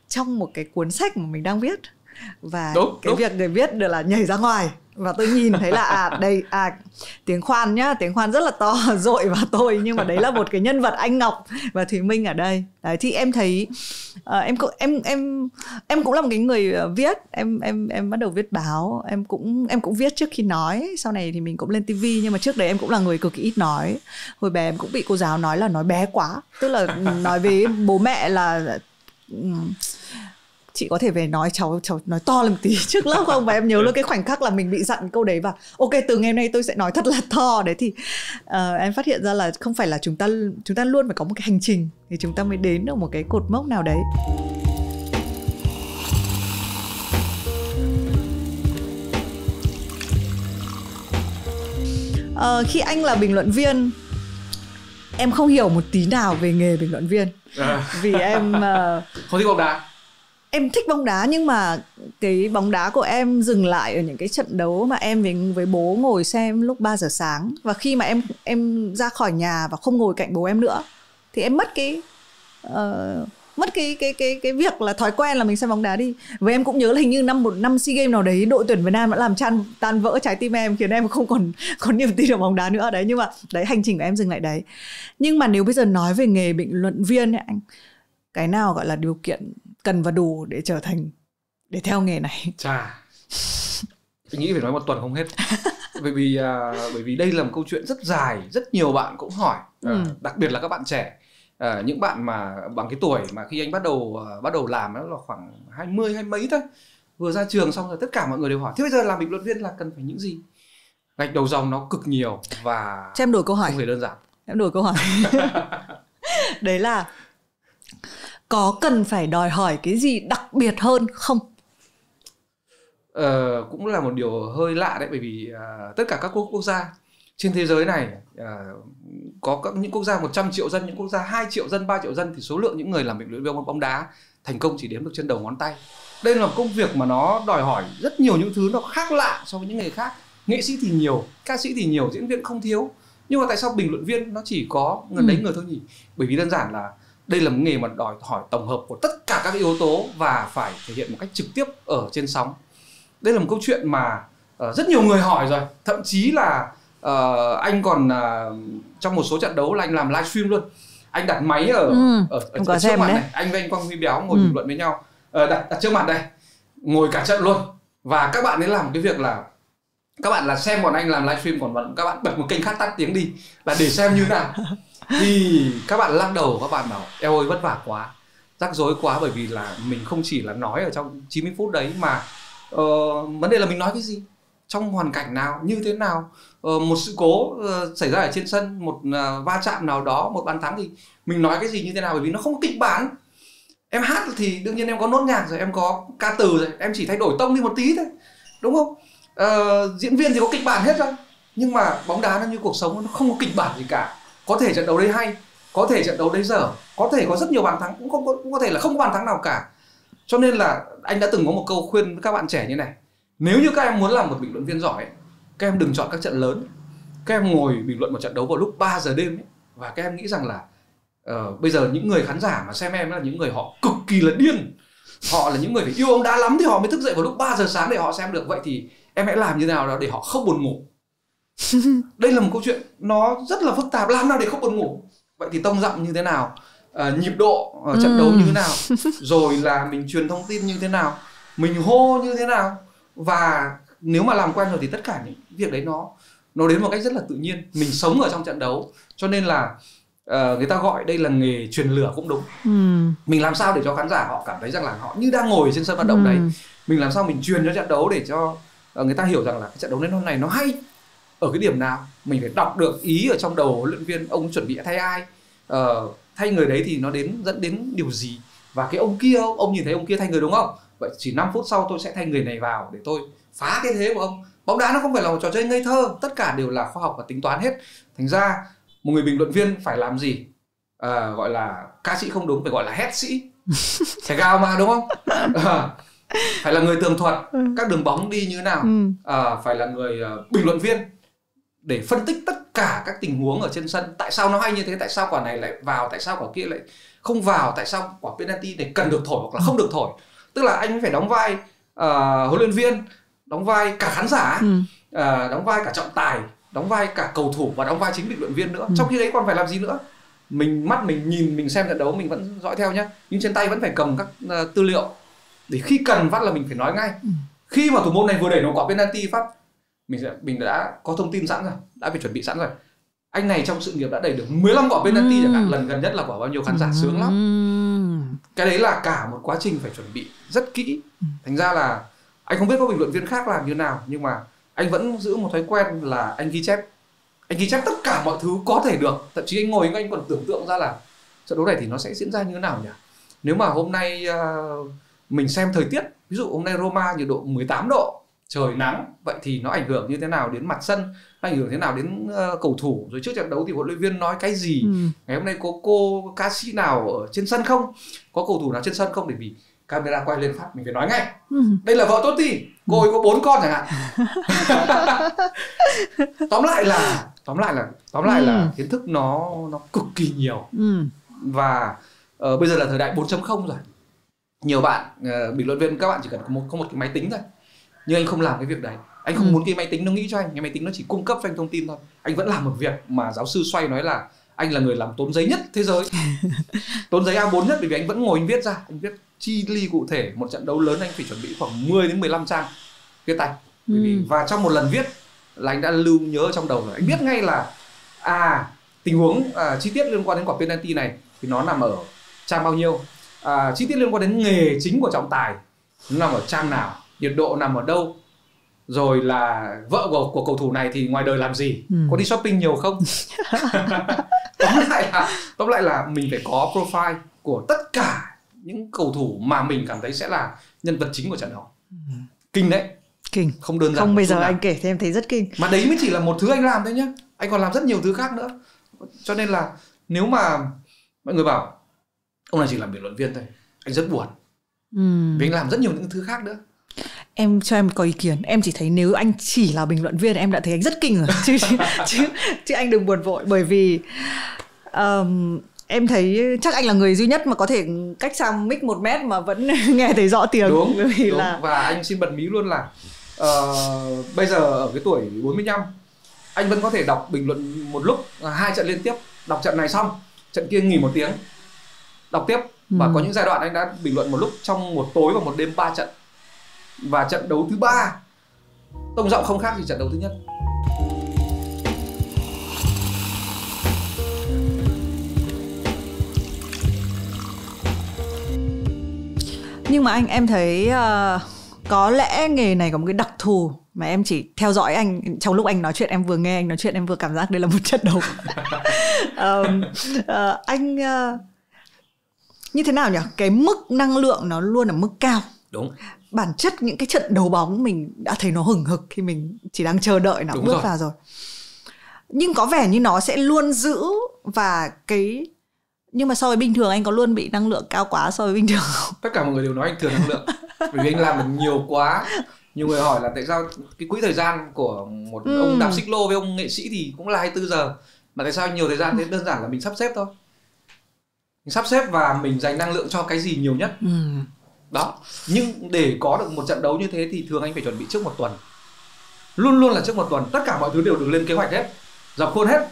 trong một cái cuốn sách mà mình đang viết. Và đúng. Việc người viết được là nhảy ra ngoài và tôi nhìn thấy là tiếng khoan nhá, tiếng khoan rất là to dội vào tôi, nhưng mà đấy là một cái nhân vật anh Ngọc và Thùy Minh ở đây. Đấy, thì em thấy em cũng là một cái người viết, em bắt đầu viết báo, em cũng viết trước khi nói, sau này thì mình cũng lên TV, nhưng mà trước đấy em cũng là người cực kỳ ít nói. Hồi bé em cũng bị cô giáo nói là nói bé quá, tức là nói với bố mẹ là chị có thể về nói cháu nói to lên một tí trước lớp không? Và em nhớ là cái khoảnh khắc là mình bị dặn câu đấy, và ok, từ ngày hôm nay tôi sẽ nói thật là to. Đấy thì em phát hiện ra là không phải là chúng ta luôn phải có một cái hành trình thì chúng ta mới đến được một cái cột mốc nào đấy. Khi anh là bình luận viên, em không hiểu một tí nào về nghề bình luận viên. Vì em không thích bóng đá. Em thích bóng đá, nhưng mà cái bóng đá của em dừng lại ở những cái trận đấu mà em với bố ngồi xem lúc 3 giờ sáng. Và khi mà em ra khỏi nhà và không ngồi cạnh bố em nữa thì em mất cái việc là thói quen là mình xem bóng đá đi. Và em cũng nhớ là hình như một năm SEA Games nào đấy, đội tuyển Việt Nam đã làm tan vỡ trái tim em, khiến em không còn niềm tin vào bóng đá nữa đấy. Nhưng mà đấy, hành trình của em dừng lại đấy. Nhưng mà nếu bây giờ nói về nghề bình luận viên ấy, anh, cái nào gọi là điều kiện cần và đủ để theo nghề này? Chà, tôi nghĩ phải nói một tuần không hết. Bởi vì đây là một câu chuyện rất dài, rất nhiều bạn cũng hỏi, đặc biệt là các bạn trẻ, những bạn mà bằng cái tuổi mà khi anh bắt đầu làm đó là khoảng 20 hay mấy thôi, vừa ra trường xong rồi tất cả mọi người đều hỏi thế bây giờ làm bình luận viên là cần phải những gì? Gạch đầu dòng nó cực nhiều và cho em đổi câu hỏi. Không hề đơn giản. Em đổi câu hỏi. Đấy là có cần phải đòi hỏi cái gì đặc biệt hơn không? Cũng là một điều hơi lạ đấy, bởi vì tất cả các quốc gia trên thế giới này có những quốc gia 100 triệu dân, những quốc gia 2 triệu dân, 3 triệu dân thì số lượng những người làm bình luận viên bóng đá thành công chỉ đếm được trên đầu ngón tay. Đây là một công việc mà nó đòi hỏi rất nhiều những thứ nó khác lạ so với những nghề khác. Nghệ sĩ thì nhiều, ca sĩ thì nhiều, diễn viên không thiếu. Nhưng mà tại sao bình luận viên nó chỉ có gần đấy người thôi nhỉ? Bởi vì đơn giản là đây là một nghề mà đòi hỏi tổng hợp của tất cả các yếu tố và phải thể hiện một cách trực tiếp ở trên sóng. Đây là một câu chuyện mà rất nhiều người hỏi rồi. Thậm chí là anh còn trong một số trận đấu là anh làm livestream luôn. Anh đặt máy ở trước mặt này. Anh với anh Quang Huy Béo ngồi bình luận với nhau, đặt trước mặt đây, ngồi cả trận luôn. Và các bạn ấy làm một cái việc là các bạn là xem bọn anh làm livestream, còn các bạn bật một kênh khác tắt tiếng đi là để xem như nào. Thì các bạn lắc đầu, các bạn bảo eo ơi vất vả quá, rắc rối quá, bởi vì là mình không chỉ là nói ở trong 90 phút đấy mà vấn đề là mình nói cái gì, trong hoàn cảnh nào, như thế nào, một sự cố xảy ra ở trên sân, một va chạm nào đó, một bàn thắng thì mình nói cái gì như thế nào, bởi vì nó không có kịch bản. Em hát thì đương nhiên em có nốt nhạc rồi, em có ca từ rồi, em chỉ thay đổi tông đi một tí thôi, đúng không? Diễn viên thì có kịch bản hết rồi, nhưng mà bóng đá nó như cuộc sống, nó không có kịch bản gì cả. Có thể trận đấu đấy hay, có thể trận đấu đấy dở, có thể có rất nhiều bàn thắng, cũng có thể là không có bàn thắng nào cả. Cho nên là anh đã từng có một câu khuyên với các bạn trẻ như này: nếu như các em muốn làm một bình luận viên giỏi, các em đừng chọn các trận lớn. Các em ngồi bình luận một trận đấu vào lúc 3 giờ đêm ấy, và các em nghĩ rằng là bây giờ những người khán giả mà xem em là những người họ cực kỳ là điên, họ là những người phải yêu bóng đá lắm thì họ mới thức dậy vào lúc 3 giờ sáng để họ xem được. Vậy thì em hãy làm như thế nào đó để họ không buồn ngủ. Đây là một câu chuyện nó rất là phức tạp. Làm nào để không buồn ngủ? Vậy thì tông giọng như thế nào, nhịp độ ở trận đấu như thế nào, rồi là mình truyền thông tin như thế nào, mình hô như thế nào. Và nếu mà làm quen rồi thì tất cả những việc đấy nó đến một cách rất là tự nhiên. Mình sống ở trong trận đấu, cho nên là người ta gọi đây là nghề truyền lửa cũng đúng. Mình làm sao để cho khán giả họ cảm thấy rằng là họ như đang ngồi trên sân vận động đấy. Mình làm sao mình truyền cho trận đấu để cho người ta hiểu rằng là cái trận đấu này nó hay ở cái điểm nào. Mình phải đọc được ý ở trong đầu huấn luyện viên, ông chuẩn bị thay ai, thay người đấy thì nó dẫn đến điều gì. Và cái ông kia, ông nhìn thấy ông kia thay người đúng không? Vậy chỉ 5 phút sau tôi sẽ thay người này vào để tôi phá cái thế của ông. Bóng đá nó không phải là một trò chơi ngây thơ, tất cả đều là khoa học và tính toán hết. Thành ra một người bình luận viên phải làm gì? Gọi là ca sĩ không đúng, phải gọi là hét sĩ. Phải gào mà, đúng không? Phải là người tường thuật các đường bóng đi như thế nào. Phải là người bình luận viên để phân tích tất cả các tình huống ở trên sân. Tại sao nó hay như thế? Tại sao quả này lại vào? Tại sao quả kia lại không vào? Tại sao quả penalty này cần được thổi hoặc là không được thổi? Tức là anh phải đóng vai huấn luyện viên, đóng vai cả khán giả, đóng vai cả trọng tài, đóng vai cả cầu thủ và đóng vai chính bình luận viên nữa. Trong khi đấy còn phải làm gì nữa? Mắt mình nhìn, mình xem trận đấu mình vẫn dõi theo nhá, nhưng trên tay vẫn phải cầm các tư liệu để khi cần phát là mình phải nói ngay. Khi mà thủ môn này vừa đẩy nó quả penalty phát, mình đã có thông tin sẵn rồi, đã phải chuẩn bị sẵn rồi. Anh này trong sự nghiệp đã đẩy được 15 quả penalty chẳng hạn, lần gần nhất là quả bao nhiêu, khán giả sướng lắm. Cái đấy là cả một quá trình phải chuẩn bị rất kỹ. Thành ra là anh không biết có bình luận viên khác làm như nào, nhưng mà anh vẫn giữ một thói quen là anh ghi chép. Anh ghi chép tất cả mọi thứ có thể được. Thậm chí anh ngồi anh còn tưởng tượng ra là trận đấu này thì nó sẽ diễn ra như thế nào nhỉ? Nếu mà hôm nay mình xem thời tiết, ví dụ hôm nay Roma nhiệt độ 18 độ, trời nắng, vậy thì nó ảnh hưởng như thế nào đến mặt sân, nó ảnh hưởng thế nào đến cầu thủ, rồi trước trận đấu thì huấn luyện viên nói cái gì, ngày hôm nay có cô ca sĩ nào ở trên sân không, có cầu thủ nào trên sân không, để vì camera quay lên phát mình phải nói ngay. Đây là vợ Totti, cô ấy có 4 con chẳng hạn. Tóm lại là kiến thức nó cực kỳ nhiều. Và bây giờ là thời đại 4.0 rồi. Nhiều bạn bình luận viên, các bạn chỉ cần có một cái máy tính thôi. Nhưng anh không làm cái việc đấy. Anh không muốn cái máy tính nó nghĩ cho anh. Cái máy tính nó chỉ cung cấp cho anh thông tin thôi. Anh vẫn làm một việc mà giáo sư Xoay nói là anh là người làm tốn giấy nhất thế giới. Tốn giấy A4 nhất, bởi vì anh vẫn ngồi anh viết ra. Anh viết chi ly cụ thể. Một trận đấu lớn anh phải chuẩn bị khoảng 10 đến 15 trang viết tay. Và trong một lần viết là anh đã lưu nhớ ở trong đầu rồi. Anh biết ngay là tình huống chi tiết liên quan đến quả penalty này thì nó nằm ở trang bao nhiêu, chi tiết liên quan đến nghề chính của trọng tài nó nằm ở trang nào, nhiệt độ nằm ở đâu, rồi là vợ của cầu thủ này thì ngoài đời làm gì, có đi shopping nhiều không. Tóm lại là mình phải có profile của tất cả những cầu thủ mà mình cảm thấy sẽ là nhân vật chính của trận đấu. Kinh đấy. Kinh. Không đơn giản. Không, bây giờ anh kể thì em thấy rất kinh. Mà đấy mới chỉ là một thứ anh làm thôi nhá. Anh còn làm rất nhiều thứ khác nữa. Cho nên là nếu mà mọi người bảo ông này chỉ làm biện luận viên thôi, anh rất buồn. Vì anh làm rất nhiều những thứ khác nữa. Em cho em có ý kiến. Em chỉ thấy nếu anh chỉ là bình luận viên em đã thấy anh rất kinh rồi. chứ anh đừng buồn vội. Bởi vì em thấy chắc anh là người duy nhất mà có thể cách xa mic 1 mét mà vẫn nghe thấy rõ tiếng. Đúng. Là... Và anh xin bật mí luôn là bây giờ ở cái tuổi 45 anh vẫn có thể đọc bình luận một lúc 2 trận liên tiếp. Đọc trận này xong, trận kia nghỉ 1 tiếng, đọc tiếp. Và có những giai đoạn anh đã bình luận một lúc trong một tối và một đêm 3 trận. Và trận đấu thứ 3 tông giọng không khác gì trận đấu thứ nhất. Nhưng mà em thấy có lẽ nghề này có một cái đặc thù mà em chỉ theo dõi anh trong lúc anh nói chuyện, em vừa nghe anh nói chuyện em vừa cảm giác đây là một trận đấu. Anh như thế nào nhỉ? Cái mức năng lượng nó luôn ở mức cao. Đúng. Bản chất những cái trận đấu bóng mình đã thấy nó hừng hực khi mình chỉ đang chờ đợi nó bước vào rồi. Nhưng có vẻ như nó sẽ luôn giữ và cái... Nhưng mà so với bình thường anh có luôn bị năng lượng cao quá so với bình thường không? Tất cả mọi người đều nói anh thừa năng lượng. Bởi vì anh làm được nhiều quá. Nhiều người hỏi là tại sao cái quỹ thời gian của một ông đạp xích lô với ông nghệ sĩ thì cũng là 24 giờ. Mà tại sao anh nhiều thời gian thế? Đơn giản là mình sắp xếp thôi. Mình sắp xếp và mình dành năng lượng cho cái gì nhiều nhất. Đó. Nhưng để có được một trận đấu như thế thì thường anh phải chuẩn bị trước 1 tuần. Luôn luôn là trước 1 tuần. Tất cả mọi thứ đều được lên kế hoạch hết, dập khuôn hết.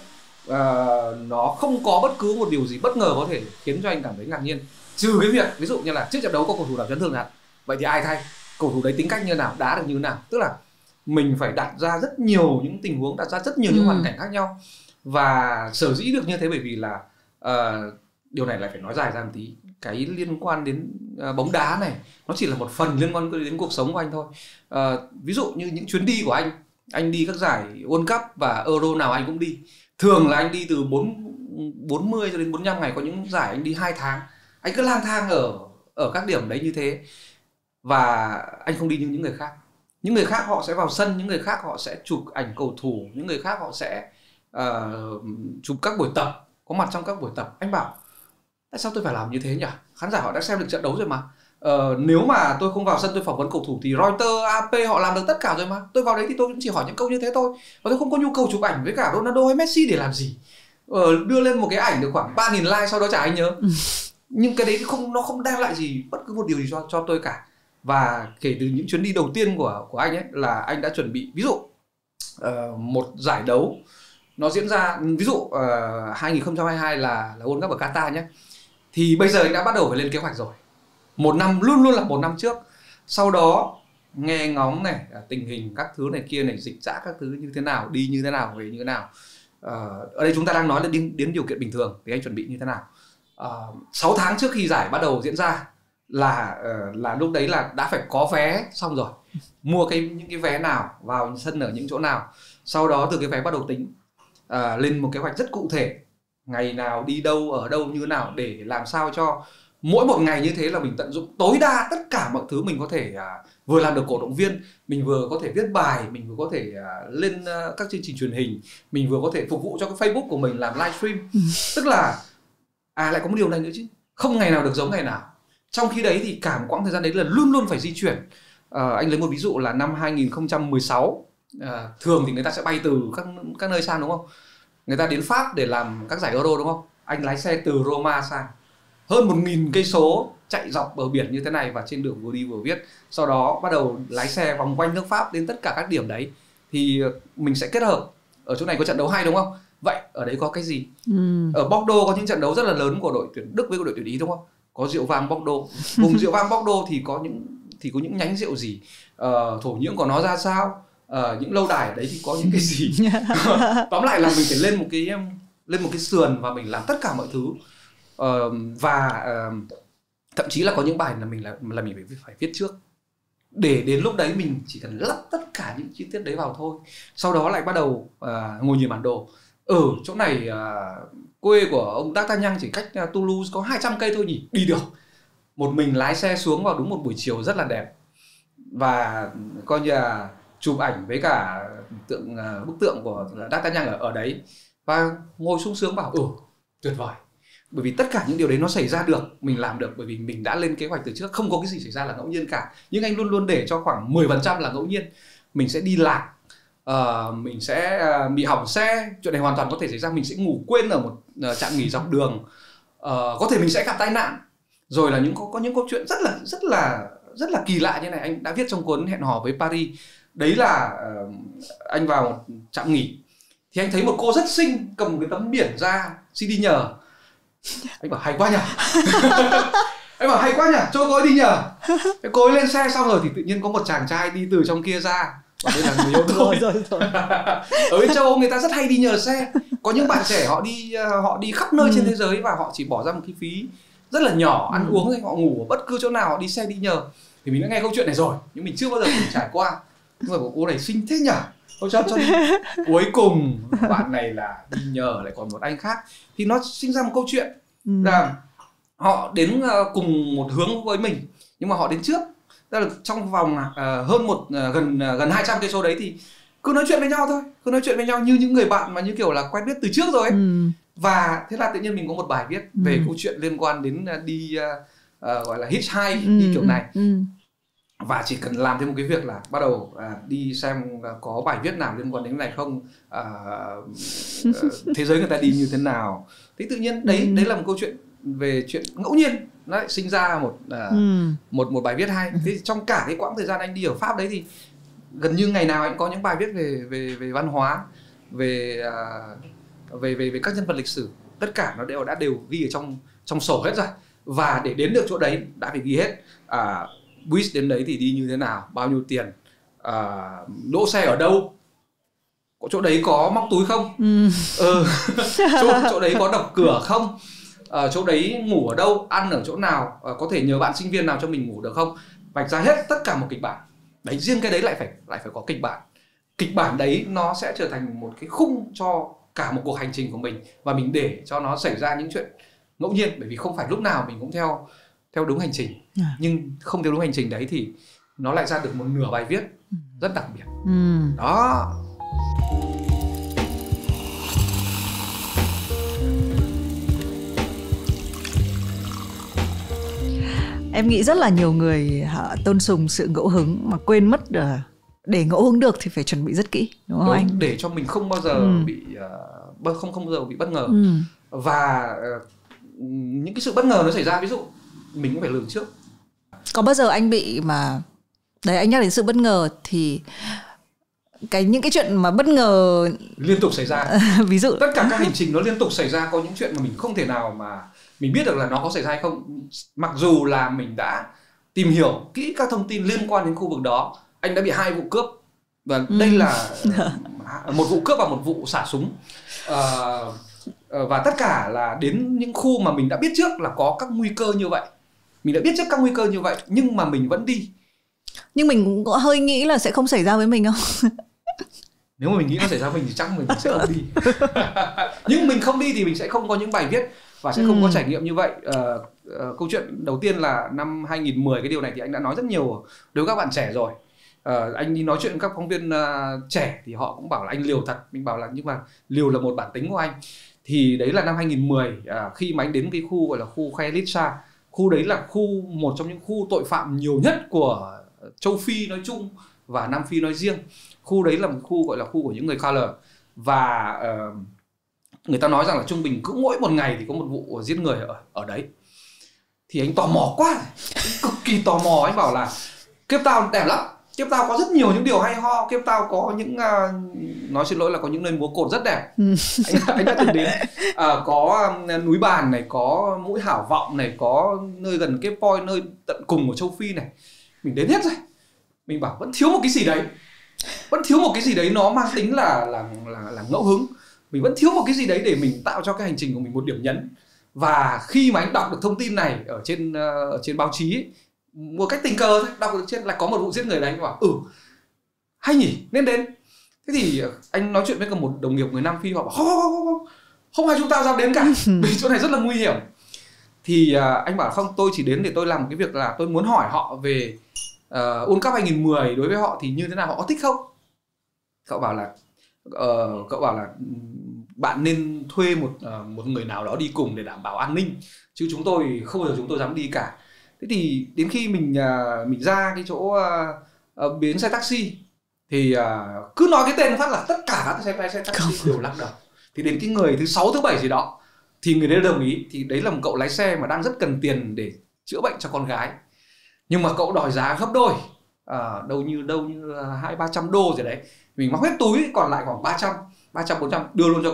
Nó không có bất cứ một điều gì bất ngờ có thể khiến cho anh cảm thấy ngạc nhiên. Trừ cái việc ví dụ như là trước trận đấu có cầu thủ nào chấn thương hẳn, vậy thì ai thay? Cầu thủ đấy tính cách như nào, đá được như nào? Tức là mình phải đặt ra rất nhiều những tình huống, đặt ra rất nhiều những hoàn cảnh khác nhau. Và sở dĩ được như thế bởi vì là điều này lại phải nói dài ra một tí. Cái liên quan đến bóng đá này nó chỉ là một phần liên quan đến cuộc sống của anh thôi. Ví dụ như những chuyến đi của anh đi các giải World Cup và Euro nào anh cũng đi. Thường là anh đi từ 40 cho đến 45 ngày, có những giải anh đi 2 tháng. Anh cứ lang thang ở các điểm đấy như thế. Và anh không đi như những người khác. Những người khác họ sẽ vào sân, những người khác họ sẽ chụp ảnh cầu thủ, những người khác họ sẽ chụp các buổi tập, có mặt trong các buổi tập. Anh bảo tại sao tôi phải làm như thế nhỉ? Khán giả họ đã xem được trận đấu rồi mà. Nếu mà tôi không vào sân tôi phỏng vấn cầu thủ thì Reuters, AP họ làm được tất cả rồi mà. Tôi vào đấy thì tôi cũng chỉ hỏi những câu như thế thôi. Và tôi không có nhu cầu chụp ảnh với cả Ronaldo hay Messi để làm gì. Đưa lên một cái ảnh được khoảng 3.000 like sau đó chả ai nhớ. Nhưng cái đấy nó không đem lại gì, bất cứ một điều gì cho tôi cả. Và kể từ những chuyến đi đầu tiên của anh ấy là anh đã chuẩn bị, ví dụ một giải đấu nó diễn ra, ví dụ 2022 là World Cup ở Qatar nhé. Thì bây giờ anh đã bắt đầu phải lên kế hoạch rồi. 1 năm luôn luôn là 1 năm trước. Sau đó nghe ngóng này, tình hình các thứ này kia này, dịch dã các thứ như thế nào, đi như thế nào, về như thế nào. Ở đây chúng ta đang nói là đến điều kiện bình thường thì anh chuẩn bị như thế nào. 6 tháng trước khi giải bắt đầu diễn ra là lúc đấy là đã phải có vé xong rồi. Mua những cái vé nào, vào sân ở những chỗ nào. Sau đó từ cái vé bắt đầu tính lên một kế hoạch rất cụ thể. Ngày nào, đi đâu, ở đâu, như thế nào, để làm sao cho mỗi một ngày như thế là mình tận dụng tối đa tất cả mọi thứ mình có thể vừa làm được cổ động viên, mình vừa có thể viết bài, mình vừa có thể lên các chương trình truyền hình, mình vừa có thể phục vụ cho cái Facebook của mình làm livestream. Tức là lại có một điều này nữa chứ, không ngày nào được giống ngày nào. Trong khi đấy thì cả một quãng thời gian đấy là luôn luôn phải di chuyển. Anh lấy một ví dụ là năm 2016, thường thì người ta sẽ bay từ các nơi sang đúng không? Người ta đến Pháp để làm các giải Euro đúng không? Anh lái xe từ Roma sang hơn 1.000 cây số, chạy dọc bờ biển như thế này và trên đường vừa đi vừa viết. Sau đó bắt đầu lái xe vòng quanh nước Pháp đến tất cả các điểm đấy. Thì mình sẽ kết hợp. Ở chỗ này có trận đấu hay đúng không? Vậy ở đấy có cái gì? Ở Bordeaux có những trận đấu rất là lớn của đội tuyển Đức với đội tuyển Ý đúng không? Có rượu vang Bordeaux. Vùng rượu vang Bordeaux thì có những nhánh rượu gì? Thổ nhưỡng của nó ra sao? Những lâu đài ở đấy thì có những cái gì? Tóm lại là mình phải lên một cái sườn và mình làm tất cả mọi thứ. Và thậm chí là có những bài là mình phải viết trước. để đến lúc đấy mình chỉ cần lắp tất cả những chi tiết đấy vào thôi. Sau đó lại bắt đầu ngồi nhìn bản đồ. Chỗ này quê của ông D'Artagnan chỉ cách Toulouse có 200 cây thôi nhỉ, đi được. Một mình lái xe xuống vào đúng một buổi chiều rất là đẹp, và coi như là chụp ảnh với cả bức tượng của D'Artagnan ở đấy, và ngồi sung sướng bảo tuyệt vời. Bởi vì tất cả những điều đấy nó xảy ra được, mình làm được bởi vì mình đã lên kế hoạch từ trước. Không có cái gì xảy ra là ngẫu nhiên cả, nhưng anh luôn luôn để cho khoảng 10% là ngẫu nhiên. Mình sẽ đi lạc, mình sẽ bị hỏng xe, chuyện này hoàn toàn có thể xảy ra. Mình sẽ ngủ quên ở một trạm nghỉ dọc đường, có thể mình sẽ gặp tai nạn. Rồi là có những câu chuyện rất là kỳ lạ như này, anh đã viết trong cuốn Hẹn hò với Paris. Đấy là anh vào một trạm nghỉ thì anh thấy một cô rất xinh cầm cái tấm biển ra xin đi nhờ. Anh bảo hay quá nhỉ. Anh bảo hay quá nhỉ, cho cô ấy đi nhờ. Cái cô ấy lên xe xong rồi thì tự nhiên có một chàng trai đi từ trong kia ra, và đây là người yêu tôi. Ở bên châu Âu người ta rất hay đi nhờ xe. Có những bạn trẻ họ đi khắp nơi trên thế giới và họ chỉ bỏ ra một cái phí rất là nhỏ, ăn uống rồi họ ngủ ở bất cứ chỗ nào, họ đi xe đi nhờ. Thì mình đã nghe câu chuyện này rồi nhưng mình chưa bao giờ mình trải qua. Nhưng mà cô này xinh thế nhỉ, tôi cho đi. Cuối cùng bạn này là đi nhờ lại còn một anh khác, thì nó sinh ra một câu chuyện là họ đến cùng một hướng với mình nhưng mà họ đến trước. Tức là trong vòng gần 200 cây số đấy thì cứ nói chuyện với nhau thôi, cứ nói chuyện với nhau như những người bạn mà như kiểu là quen biết từ trước rồi ấy. Và thế là tự nhiên mình có một bài viết về câu chuyện liên quan đến đi gọi là hitchhike, đi kiểu này. Và chỉ cần làm thêm một cái việc là bắt đầu đi xem có bài viết nào liên quan đến cái này không, thế giới người ta đi như thế nào. Thế tự nhiên đấy là một câu chuyện về chuyện ngẫu nhiên nó lại sinh ra một bài viết hay. Thế trong cả cái quãng thời gian anh đi ở Pháp đấy thì gần như ngày nào anh có những bài viết về văn hóa, về các nhân vật lịch sử, tất cả nó đều ghi ở trong sổ hết rồi. Và để đến được chỗ đấy đã phải ghi hết. Buýt đến đấy thì đi như thế nào, bao nhiêu tiền, đỗ xe ở đâu, chỗ đấy có móc túi không, chỗ đấy có đập cửa không, chỗ đấy ngủ ở đâu, ăn ở chỗ nào, có thể nhờ bạn sinh viên nào cho mình ngủ được không. Vạch ra hết tất cả một kịch bản đấy. Riêng cái đấy lại phải có kịch bản. Kịch bản đấy nó sẽ trở thành một cái khung cho cả một cuộc hành trình của mình, và mình để cho nó xảy ra những chuyện ngẫu nhiên. Bởi vì không phải lúc nào mình cũng theo đúng hành trình, nhưng không theo đúng hành trình đấy thì nó lại ra được một nửa bài viết rất đặc biệt. Đó. Em nghĩ rất là nhiều người tôn sùng sự ngẫu hứng mà quên mất để ngẫu hứng được thì phải chuẩn bị rất kỹ, đúng không anh? Để cho mình không bao giờ không bao giờ bị bất ngờ. Và những cái sự bất ngờ nó xảy ra, ví dụ mình cũng phải lường trước. Có bao giờ anh bị mà đấy, anh nhắc đến sự bất ngờ thì những cái chuyện mà bất ngờ liên tục xảy ra. Ví dụ tất cả các hành trình nó liên tục xảy ra, có những chuyện mà mình không thể nào mà mình biết được là nó có xảy ra hay không. Mặc dù là mình đã tìm hiểu kỹ các thông tin liên quan đến khu vực đó. Anh đã bị 2 vụ cướp, và đây là một vụ cướp và một vụ xả súng. Và tất cả là đến những khu mà mình đã biết trước là có các nguy cơ như vậy. Mình đã biết trước các nguy cơ như vậy nhưng mà mình vẫn đi. Nhưng mình cũng có hơi nghĩ là sẽ không xảy ra với mình không? Nếu mà mình nghĩ nó xảy ra với mình thì chắc mình sẽ không đi. Nhưng mình không đi thì mình sẽ không có những bài viết và sẽ không có trải nghiệm như vậy. Câu chuyện đầu tiên là năm 2010, cái điều này thì anh đã nói rất nhiều đối với các bạn trẻ rồi. Anh đi nói chuyện với các phóng viên trẻ thì họ cũng bảo là anh liều thật. Mình bảo là nhưng mà liều là một bản tính của anh. Thì đấy là năm 2010, khi mà anh đến cái khu gọi là khu Khayelitsha. Khu đấy là một trong những khu tội phạm nhiều nhất của châu Phi nói chung và Nam Phi nói riêng. Khu đấy là một khu gọi là khu của những người color. Và người ta nói rằng là trung bình cứ mỗi một ngày thì có một vụ giết người ở đấy. Thì anh tò mò quá, anh cực kỳ tò mò. Anh bảo là Cape Town đẹp lắm, Cape Town có rất nhiều những điều hay ho. Cape Town có những nói xin lỗi là có những nơi múa cột rất đẹp. Anh đã từng đến. Có núi Bàn này, có mũi Hảo Vọng này, có nơi gần Cape Point, nơi tận cùng của châu Phi này. Mình đến hết rồi. Mình bảo vẫn thiếu một cái gì đấy. Vẫn thiếu một cái gì đấy nó mang tính là ngẫu hứng. Mình vẫn thiếu một cái gì đấy để mình tạo cho cái hành trình của mình một điểm nhấn. Và khi mà anh đọc được thông tin này ở trên báo chí ấy, một cách tình cờ thôi, đọc được trên là có một vụ giết người đấy, anh bảo hay nhỉ, nên đến. Thế thì anh nói chuyện với một đồng nghiệp người Nam Phi, họ bảo không ai chúng ta dám đến cả, vì chỗ này rất là nguy hiểm. Thì anh bảo không, tôi chỉ đến để tôi làm cái việc là tôi muốn hỏi họ về World Cup 2010 đối với họ thì như thế nào, họ có thích không? Cậu bảo là bạn nên thuê một người nào đó đi cùng để đảm bảo an ninh, chứ chúng tôi không bao giờ chúng tôi dám đi cả. Thế thì đến khi mình ra cái chỗ bến xe taxi thì cứ nói cái tên phát là tất cả các xe taxi đều lắc đầu. Thì đến cái người thứ 6 thứ 7 gì đó thì người đấy đồng ý. Thì đấy là một cậu lái xe mà đang rất cần tiền để chữa bệnh cho con gái, nhưng mà cậu đòi giá gấp đôi, đâu như 200-300 đô gì đấy. Mình móc hết túi, còn lại khoảng 300-400 đưa luôn cho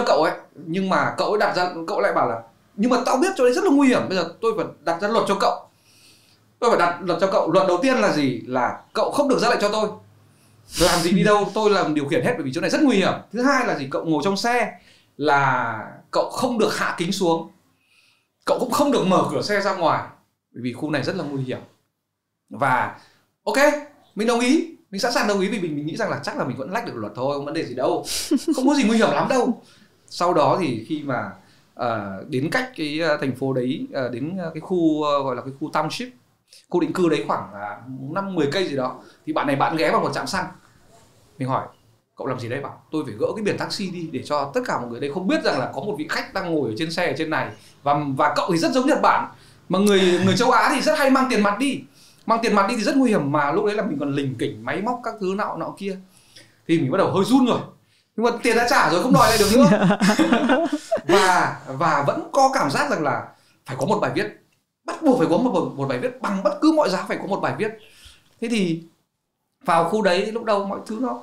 cậu ấy. Nhưng mà cậu ấy đặt ra, cậu lại bảo là nhưng mà tao biết chỗ đấy rất là nguy hiểm, bây giờ tôi phải đặt ra luật cho cậu. Luật đầu tiên là gì? Là cậu không được ra lệnh cho tôi, làm gì đi đâu tôi làm điều khiển hết, bởi vì chỗ này rất nguy hiểm. Thứ hai là gì? Cậu ngồi trong xe là cậu không được hạ kính xuống, cậu cũng không được mở cửa xe ra ngoài, bởi vì khu này rất là nguy hiểm. Và ok, mình đồng ý, mình sẵn sàng đồng ý, vì mình nghĩ rằng là chắc là mình vẫn lách được luật thôi, không vấn đề gì đâu, không có gì nguy hiểm lắm đâu. Sau đó thì khi mà đến cách cái thành phố đấy, đến cái khu gọi là cái khu township, khu định cư đấy khoảng 5-10 cây gì đó, thì bạn ghé vào một trạm xăng. Mình hỏi cậu làm gì đấy? Bảo tôi phải gỡ cái biển taxi đi để cho tất cả mọi người đây không biết rằng là có một vị khách đang ngồi ở trên xe ở trên này. Và cậu thì rất giống Nhật Bản, mà người châu Á thì rất hay mang tiền mặt đi. Mang tiền mặt đi thì rất nguy hiểm, mà lúc đấy là mình còn lình kỉnh máy móc các thứ nọ kia. Thì mình bắt đầu hơi run rồi, nhưng mà tiền đã trả rồi, không đòi lại được nữa. Và vẫn có cảm giác rằng là phải có một bài viết, bắt buộc phải có một bài viết, bằng bất cứ mọi giá phải có một bài viết. Thế thì vào khu đấy lúc đầu mọi thứ nó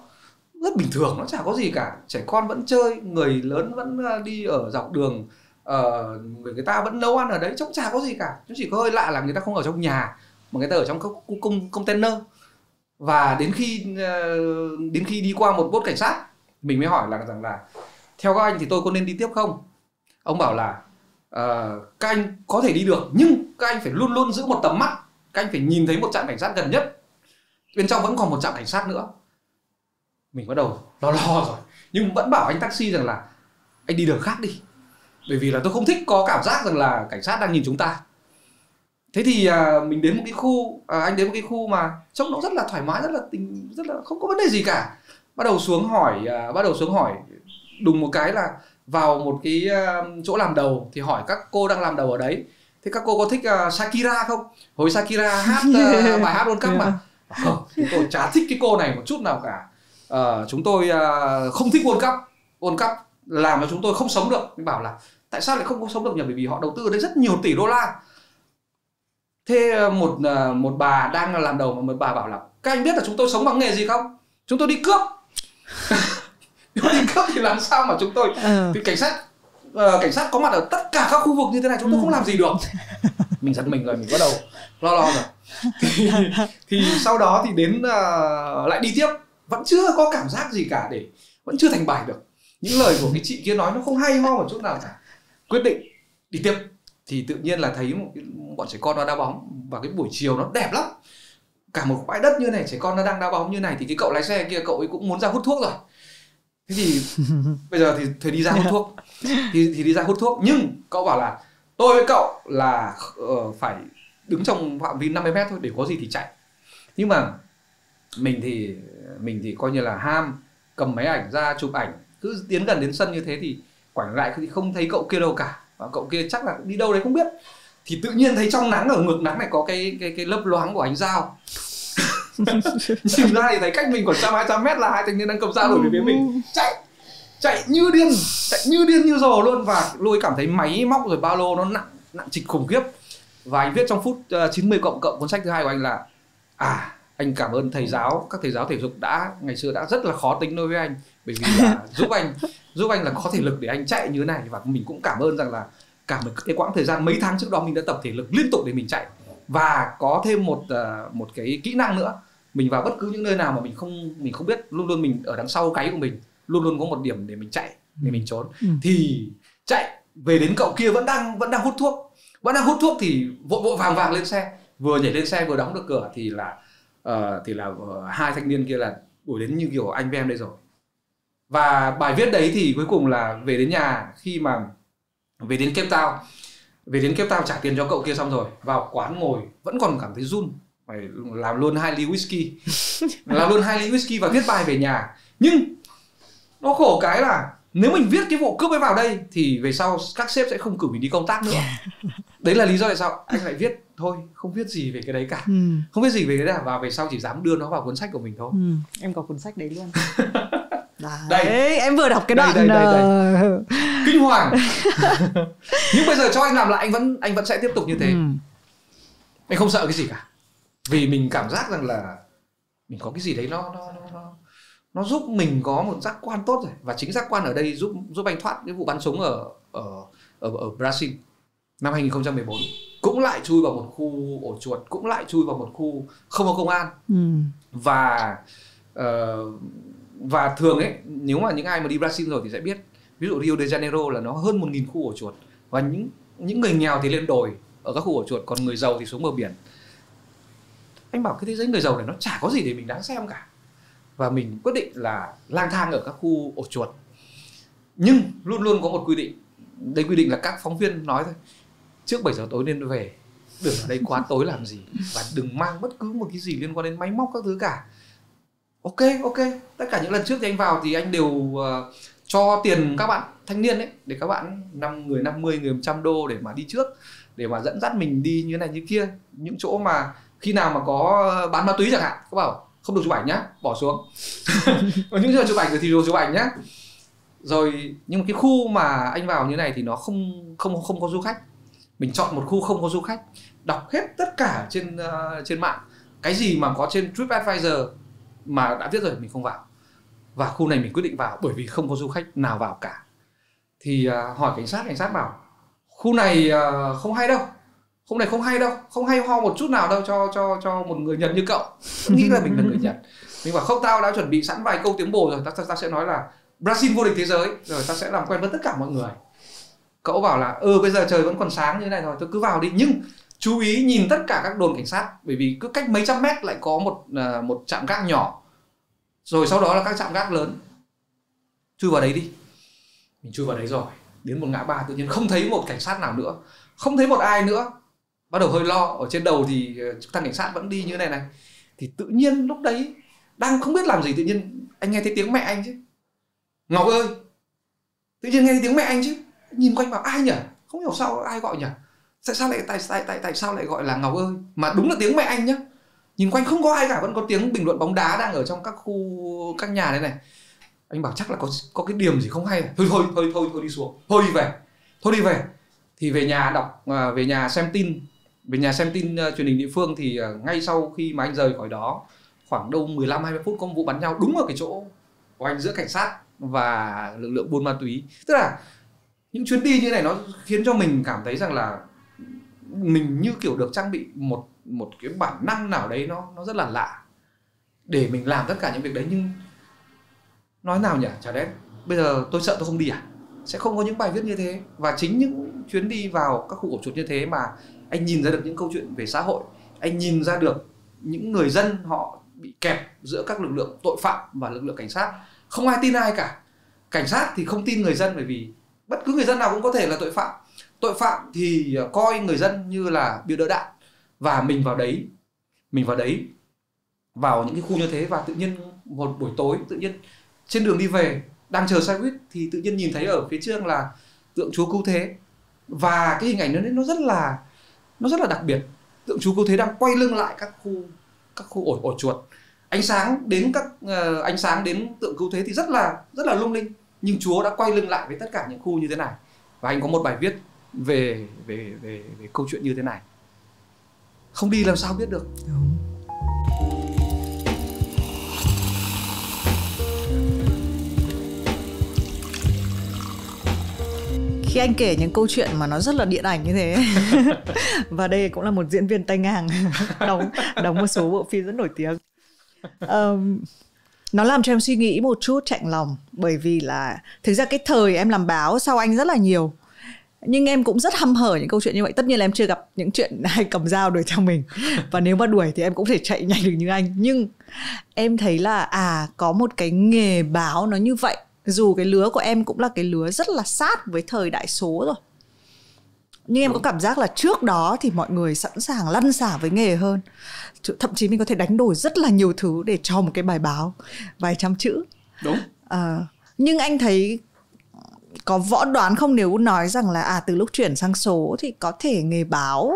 rất bình thường, nó chả có gì cả. Trẻ con vẫn chơi, người lớn vẫn đi ở dọc đường, người ta vẫn nấu ăn ở đấy, trông chả có gì cả. Nó chỉ có hơi lạ là người ta không ở trong nhà mà người ta ở trong các khu container. Và đến khi đi qua một bốt cảnh sát, mình mới hỏi là rằng là theo các anh thì tôi có nên đi tiếp không? Ông bảo là các anh có thể đi được, nhưng các anh phải luôn luôn giữ một tầm mắt, các anh phải nhìn thấy một trạm cảnh sát gần nhất, bên trong vẫn còn một trạm cảnh sát nữa. Mình bắt đầu lo rồi, nhưng vẫn bảo anh taxi rằng là anh đi đường khác đi, bởi vì là tôi không thích có cảm giác rằng là cảnh sát đang nhìn chúng ta. Thế thì mình đến một cái khu, anh đến một cái khu mà trông nó rất là thoải mái, rất là không có vấn đề gì cả. Bắt đầu xuống hỏi đùng một cái là vào một cái chỗ làm đầu thì hỏi các cô đang làm đầu ở đấy, thế các cô có thích Shakira không? Hồi Shakira hát bài hát World Cup mà. Chúng tôi chả thích cái cô này một chút nào cả. Chúng tôi không thích World Cup làm cho chúng tôi không sống được. Mình bảo là tại sao lại không có sống được nhỉ? Bởi vì họ đầu tư ở đây rất nhiều tỷ đô la. Thế một bà đang làm đầu mà một bà bảo là các anh biết là chúng tôi sống bằng nghề gì không? Chúng tôi đi cướp. Đi cướp thì làm sao mà chúng tôi thì cảnh sát có mặt ở tất cả các khu vực như thế này, chúng tôi không làm gì được. Mình giật mình rồi, mình bắt đầu lo rồi. Thì sau đó thì đến lại đi tiếp, vẫn chưa có cảm giác gì cả, để vẫn chưa thành bài được. Những lời của cái chị kia nói nó không hay ho một chút nào cả. Quyết định đi tiếp thì tự nhiên là thấy bọn trẻ con nó đá bóng, và cái buổi chiều nó đẹp lắm, cả một bãi đất như này, trẻ con nó đang đá bóng như này, thì cái cậu lái xe kia cậu ấy cũng muốn ra hút thuốc rồi. Thế thì bây giờ thì thôi đi ra hút thuốc, thì đi ra hút thuốc, nhưng cậu bảo là tôi với cậu là phải đứng trong phạm vi 50 mét thôi, để có gì thì chạy. Nhưng mà mình thì coi như là ham, cầm máy ảnh ra chụp ảnh, cứ tiến gần đến sân như thế thì quảnh lại thì không thấy cậu kia đâu cả, và cậu kia chắc là đi đâu đấy không biết. Thì tự nhiên thấy trong nắng, ở ngực nắng này có cái lấp loáng của ánh dao. Nhìn ra thì thấy cách mình khoảng 100-200 mét là hai thanh niên đang cầm dao đuổi về phía mình, chạy như điên như rồ luôn. Và lúc ấy cảm thấy máy móc rồi ba lô nó nặng trịch khủng khiếp. Và anh viết trong phút 90 cộng cuốn sách thứ hai của anh là anh cảm ơn các thầy giáo thể dục ngày xưa đã rất là khó tính đối với anh, bởi vì là giúp anh là có thể lực để anh chạy như thế này. Và mình cũng cảm ơn rằng là cả một cái quãng thời gian mấy tháng trước đó mình đã tập thể lực liên tục để mình chạy. Và có thêm một cái kỹ năng nữa, mình vào bất cứ những nơi nào mà mình không biết, luôn luôn mình ở đằng sau cái của mình luôn luôn có một điểm để mình chạy, để mình trốn. Thì chạy về đến cậu kia vẫn đang hút thuốc thì vội vàng lên xe, vừa nhảy lên xe vừa đóng được cửa thì là hai thanh niên kia là đuổi đến như kiểu anh với em đây rồi. Và bài viết đấy thì cuối cùng là về đến nhà, khi mà về đến Cape Town trả tiền cho cậu kia xong rồi, vào quán ngồi vẫn còn cảm thấy run, phải làm luôn 2 ly whisky và viết bài về nhà. Nhưng nó khổ cái là nếu mình viết cái vụ cướp ấy vào đây thì về sau các sếp sẽ không cử mình đi công tác nữa. Đấy là lý do tại sao anh lại viết thôi, không viết gì về cái đấy cả. Không viết gì về cái đấy, và về sau chỉ dám đưa nó vào cuốn sách của mình thôi. Em có cuốn sách đấy luôn. Đây, em vừa đọc cái đoạn đây. Kinh hoàng. Nhưng bây giờ cho anh làm lại anh vẫn sẽ tiếp tục như thế. Anh không sợ cái gì cả, vì mình cảm giác rằng là mình có cái gì đấy nó giúp mình có một giác quan tốt rồi. Và chính giác quan ở đây giúp anh thoát cái vụ bắn súng ở Brazil năm 2014. Cũng lại chui vào một khu ổ chuột, cũng lại chui vào một khu không có công an. Và thường ấy, nếu mà những ai mà đi Brazil rồi thì sẽ biết, ví dụ Rio de Janeiro là nó hơn 1.000 khu ổ chuột, và những người nghèo thì lên đồi ở các khu ổ chuột, còn người giàu thì xuống bờ biển. Anh bảo cái thế giới người giàu này nó chả có gì để mình đáng xem cả, và mình quyết định là lang thang ở các khu ổ chuột. Nhưng luôn luôn có một quy định, đây quy định là các phóng viên nói thôi, trước 7 giờ tối nên về, đừng ở đây quá tối làm gì, và đừng mang bất cứ một cái gì liên quan đến máy móc các thứ cả. Ok. Tất cả những lần trước thì anh vào thì anh đều cho tiền các bạn thanh niên ấy, để các bạn 5 người 50, người 100 đô để mà đi trước, để mà dẫn dắt mình đi như này như kia. Những chỗ mà khi nào mà có bán ma túy chẳng hạn, có bảo không được chụp ảnh nhá, bỏ xuống. Còn những chỗ chụp ảnh thì được chụp ảnh nhá. Rồi, nhưng mà cái khu mà anh vào như này thì nó không có du khách. Mình chọn một khu không có du khách, đọc hết tất cả trên mạng, cái gì mà có trên TripAdvisor mà đã viết rồi mình không vào. Và khu này mình quyết định vào bởi vì không có du khách nào vào cả. Thì hỏi cảnh sát bảo khu này không hay đâu, khu này không hay đâu, không hay ho một chút nào đâu cho một người Nhật như cậu. Tôi nghĩ là mình là người Nhật. Mình bảo không, tao đã chuẩn bị sẵn vài câu tiếng Bồ rồi, tao sẽ nói là Brazil vô địch thế giới, rồi tao sẽ làm quen với tất cả mọi người. Cậu bảo là bây giờ trời vẫn còn sáng như thế này rồi, tôi cứ vào đi. Nhưng chú ý nhìn tất cả các đồn cảnh sát, bởi vì cứ cách mấy trăm mét lại có một trạm gác nhỏ, rồi sau đó là các trạm gác lớn. Chui vào đấy đi. Mình chui vào đấy rồi, đến một ngã ba tự nhiên không thấy một cảnh sát nào nữa, không thấy một ai nữa. Bắt đầu hơi lo, ở trên đầu thì thằng cảnh sát vẫn đi như này. Thì tự nhiên lúc đấy đang không biết làm gì, tự nhiên anh nghe thấy tiếng mẹ anh chứ. Ngọc ơi. Tự nhiên nghe thấy tiếng mẹ anh chứ. Nhìn quanh bảo ai nhỉ? Không hiểu sao ai gọi nhỉ? Tại sao lại gọi là Ngọc ơi? Mà đúng là tiếng mẹ anh nhá. Nhìn quanh không có ai cả, vẫn có tiếng bình luận bóng đá đang ở trong các nhà này. Anh bảo chắc là có cái điểm gì không hay. Thôi đi xuống. Thôi đi về. Thì về nhà đọc, về nhà xem tin truyền hình địa phương. Thì ngay sau khi mà anh rời khỏi đó, khoảng đâu 15-20 phút có một vụ bắn nhau đúng ở cái chỗ của anh, giữa cảnh sát và lực lượng buôn ma túy. Tức là những chuyến đi như này nó khiến cho mình cảm thấy rằng là mình như kiểu được trang bị một cái bản năng nào đấy nó rất là lạ để mình làm tất cả những việc đấy. Nhưng nói nào nhỉ, chả đét, bây giờ tôi sợ tôi không đi à? Sẽ không có những bài viết như thế. Và chính những chuyến đi vào các khu ổ chuột như thế mà anh nhìn ra được những câu chuyện về xã hội, anh nhìn ra được những người dân họ bị kẹp giữa các lực lượng tội phạm và lực lượng cảnh sát. Không ai tin ai cả. Cảnh sát thì không tin người dân, bởi vì bất cứ người dân nào cũng có thể là tội phạm. Tội phạm thì coi người dân như là bia đỡ đạn. Và mình vào đấy vào những cái khu như thế, và tự nhiên một buổi tối, tự nhiên trên đường đi về đang chờ xe buýt thì tự nhiên nhìn thấy ở phía trước là tượng Chúa Cứu Thế. Và cái hình ảnh nó rất là đặc biệt. Tượng Chúa Cứu Thế đang quay lưng lại các khu ổ chuột. Ánh sáng đến tượng Cứu Thế thì rất là lung linh, nhưng Chúa đã quay lưng lại với tất cả những khu như thế này. Và anh có một bài viết về câu chuyện như thế này. Không đi làm sao biết được. Khi anh kể những câu chuyện mà nó rất là điện ảnh như thế và đây cũng là một diễn viên tay ngang đóng một số bộ phim rất nổi tiếng, nó làm cho em suy nghĩ một chút chạnh lòng. Bởi vì là thực ra cái thời em làm báo sau anh rất là nhiều, Nhưng em cũng rất hăm hở những câu chuyện như vậy. Tất nhiên là em chưa gặp những chuyện hay cầm dao đuổi theo mình, và nếu mà đuổi thì em cũng thể chạy nhanh được như anh. Nhưng em thấy là có một cái nghề báo nó như vậy. Dù cái lứa của em cũng là cái lứa rất là sát với thời đại số rồi, nhưng em có cảm giác là trước đó thì mọi người sẵn sàng lăn xả với nghề hơn. Thậm chí mình có thể đánh đổi rất là nhiều thứ để cho một cái bài báo vài trăm chữ. Đúng. Nhưng anh thấy có võ đoán không nếu nói rằng là từ lúc chuyển sang số thì có thể nghề báo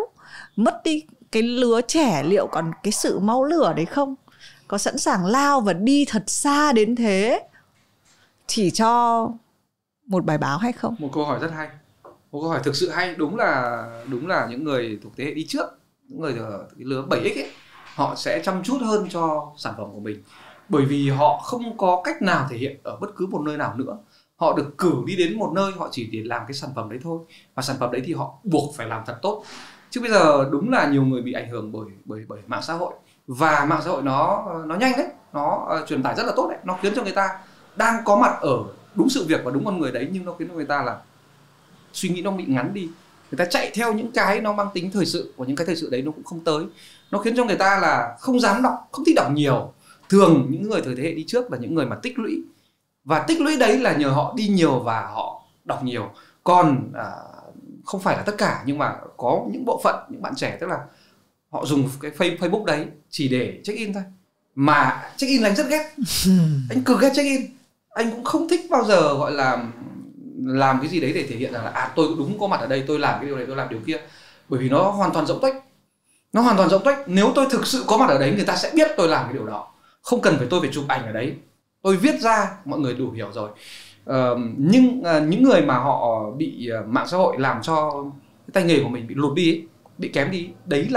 mất đi cái lứa trẻ, liệu còn cái sự máu lửa đấy không? Có sẵn sàng lao và đi thật xa đến thế chỉ cho một bài báo hay không? Một câu hỏi rất hay, một câu hỏi thực sự hay. Đúng là những người thuộc thế hệ đi trước, những người ở cái lứa 7X ấy, họ sẽ chăm chút hơn cho sản phẩm của mình, bởi vì họ không có cách nào thể hiện ở bất cứ một nơi nào nữa. Họ được cử đi đến một nơi, họ chỉ để làm cái sản phẩm đấy thôi, và sản phẩm đấy thì họ buộc phải làm thật tốt. Chứ bây giờ đúng là nhiều người bị ảnh hưởng bởi mạng xã hội, và mạng xã hội nó nhanh đấy, nó truyền tải rất là tốt đấy, nó khiến cho người ta đang có mặt ở đúng sự việc và đúng con người đấy, nhưng nó khiến cho người ta là suy nghĩ nó bị ngắn đi. Người ta chạy theo những cái nó mang tính thời sự, và những cái thời sự đấy nó cũng không tới. Nó khiến cho người ta là không dám đọc, không thích đọc nhiều. Thường những người thời thế hệ đi trước là những người mà tích lũy, và tích lũy đấy là nhờ họ đi nhiều và họ đọc nhiều. Còn không phải là tất cả, nhưng mà có những bộ phận, những bạn trẻ tức là họ dùng cái Facebook đấy chỉ để check in thôi. Mà check in là anh rất ghét. Anh cực ghét check in. Anh cũng không thích bao giờ gọi là làm cái gì đấy để thể hiện rằng là tôi đúng có mặt ở đây, tôi làm cái điều này, tôi làm điều kia. Bởi vì nó hoàn toàn rỗng tuếch. Nó hoàn toàn rỗng tuếch. Nếu tôi thực sự có mặt ở đấy, người ta sẽ biết tôi làm cái điều đó. Không cần tôi phải chụp ảnh ở đấy, tôi viết ra mọi người đủ hiểu rồi. Nhưng những người mà họ bị mạng xã hội làm cho cái tay nghề của mình bị lụt đi ấy, bị kém đi, đấy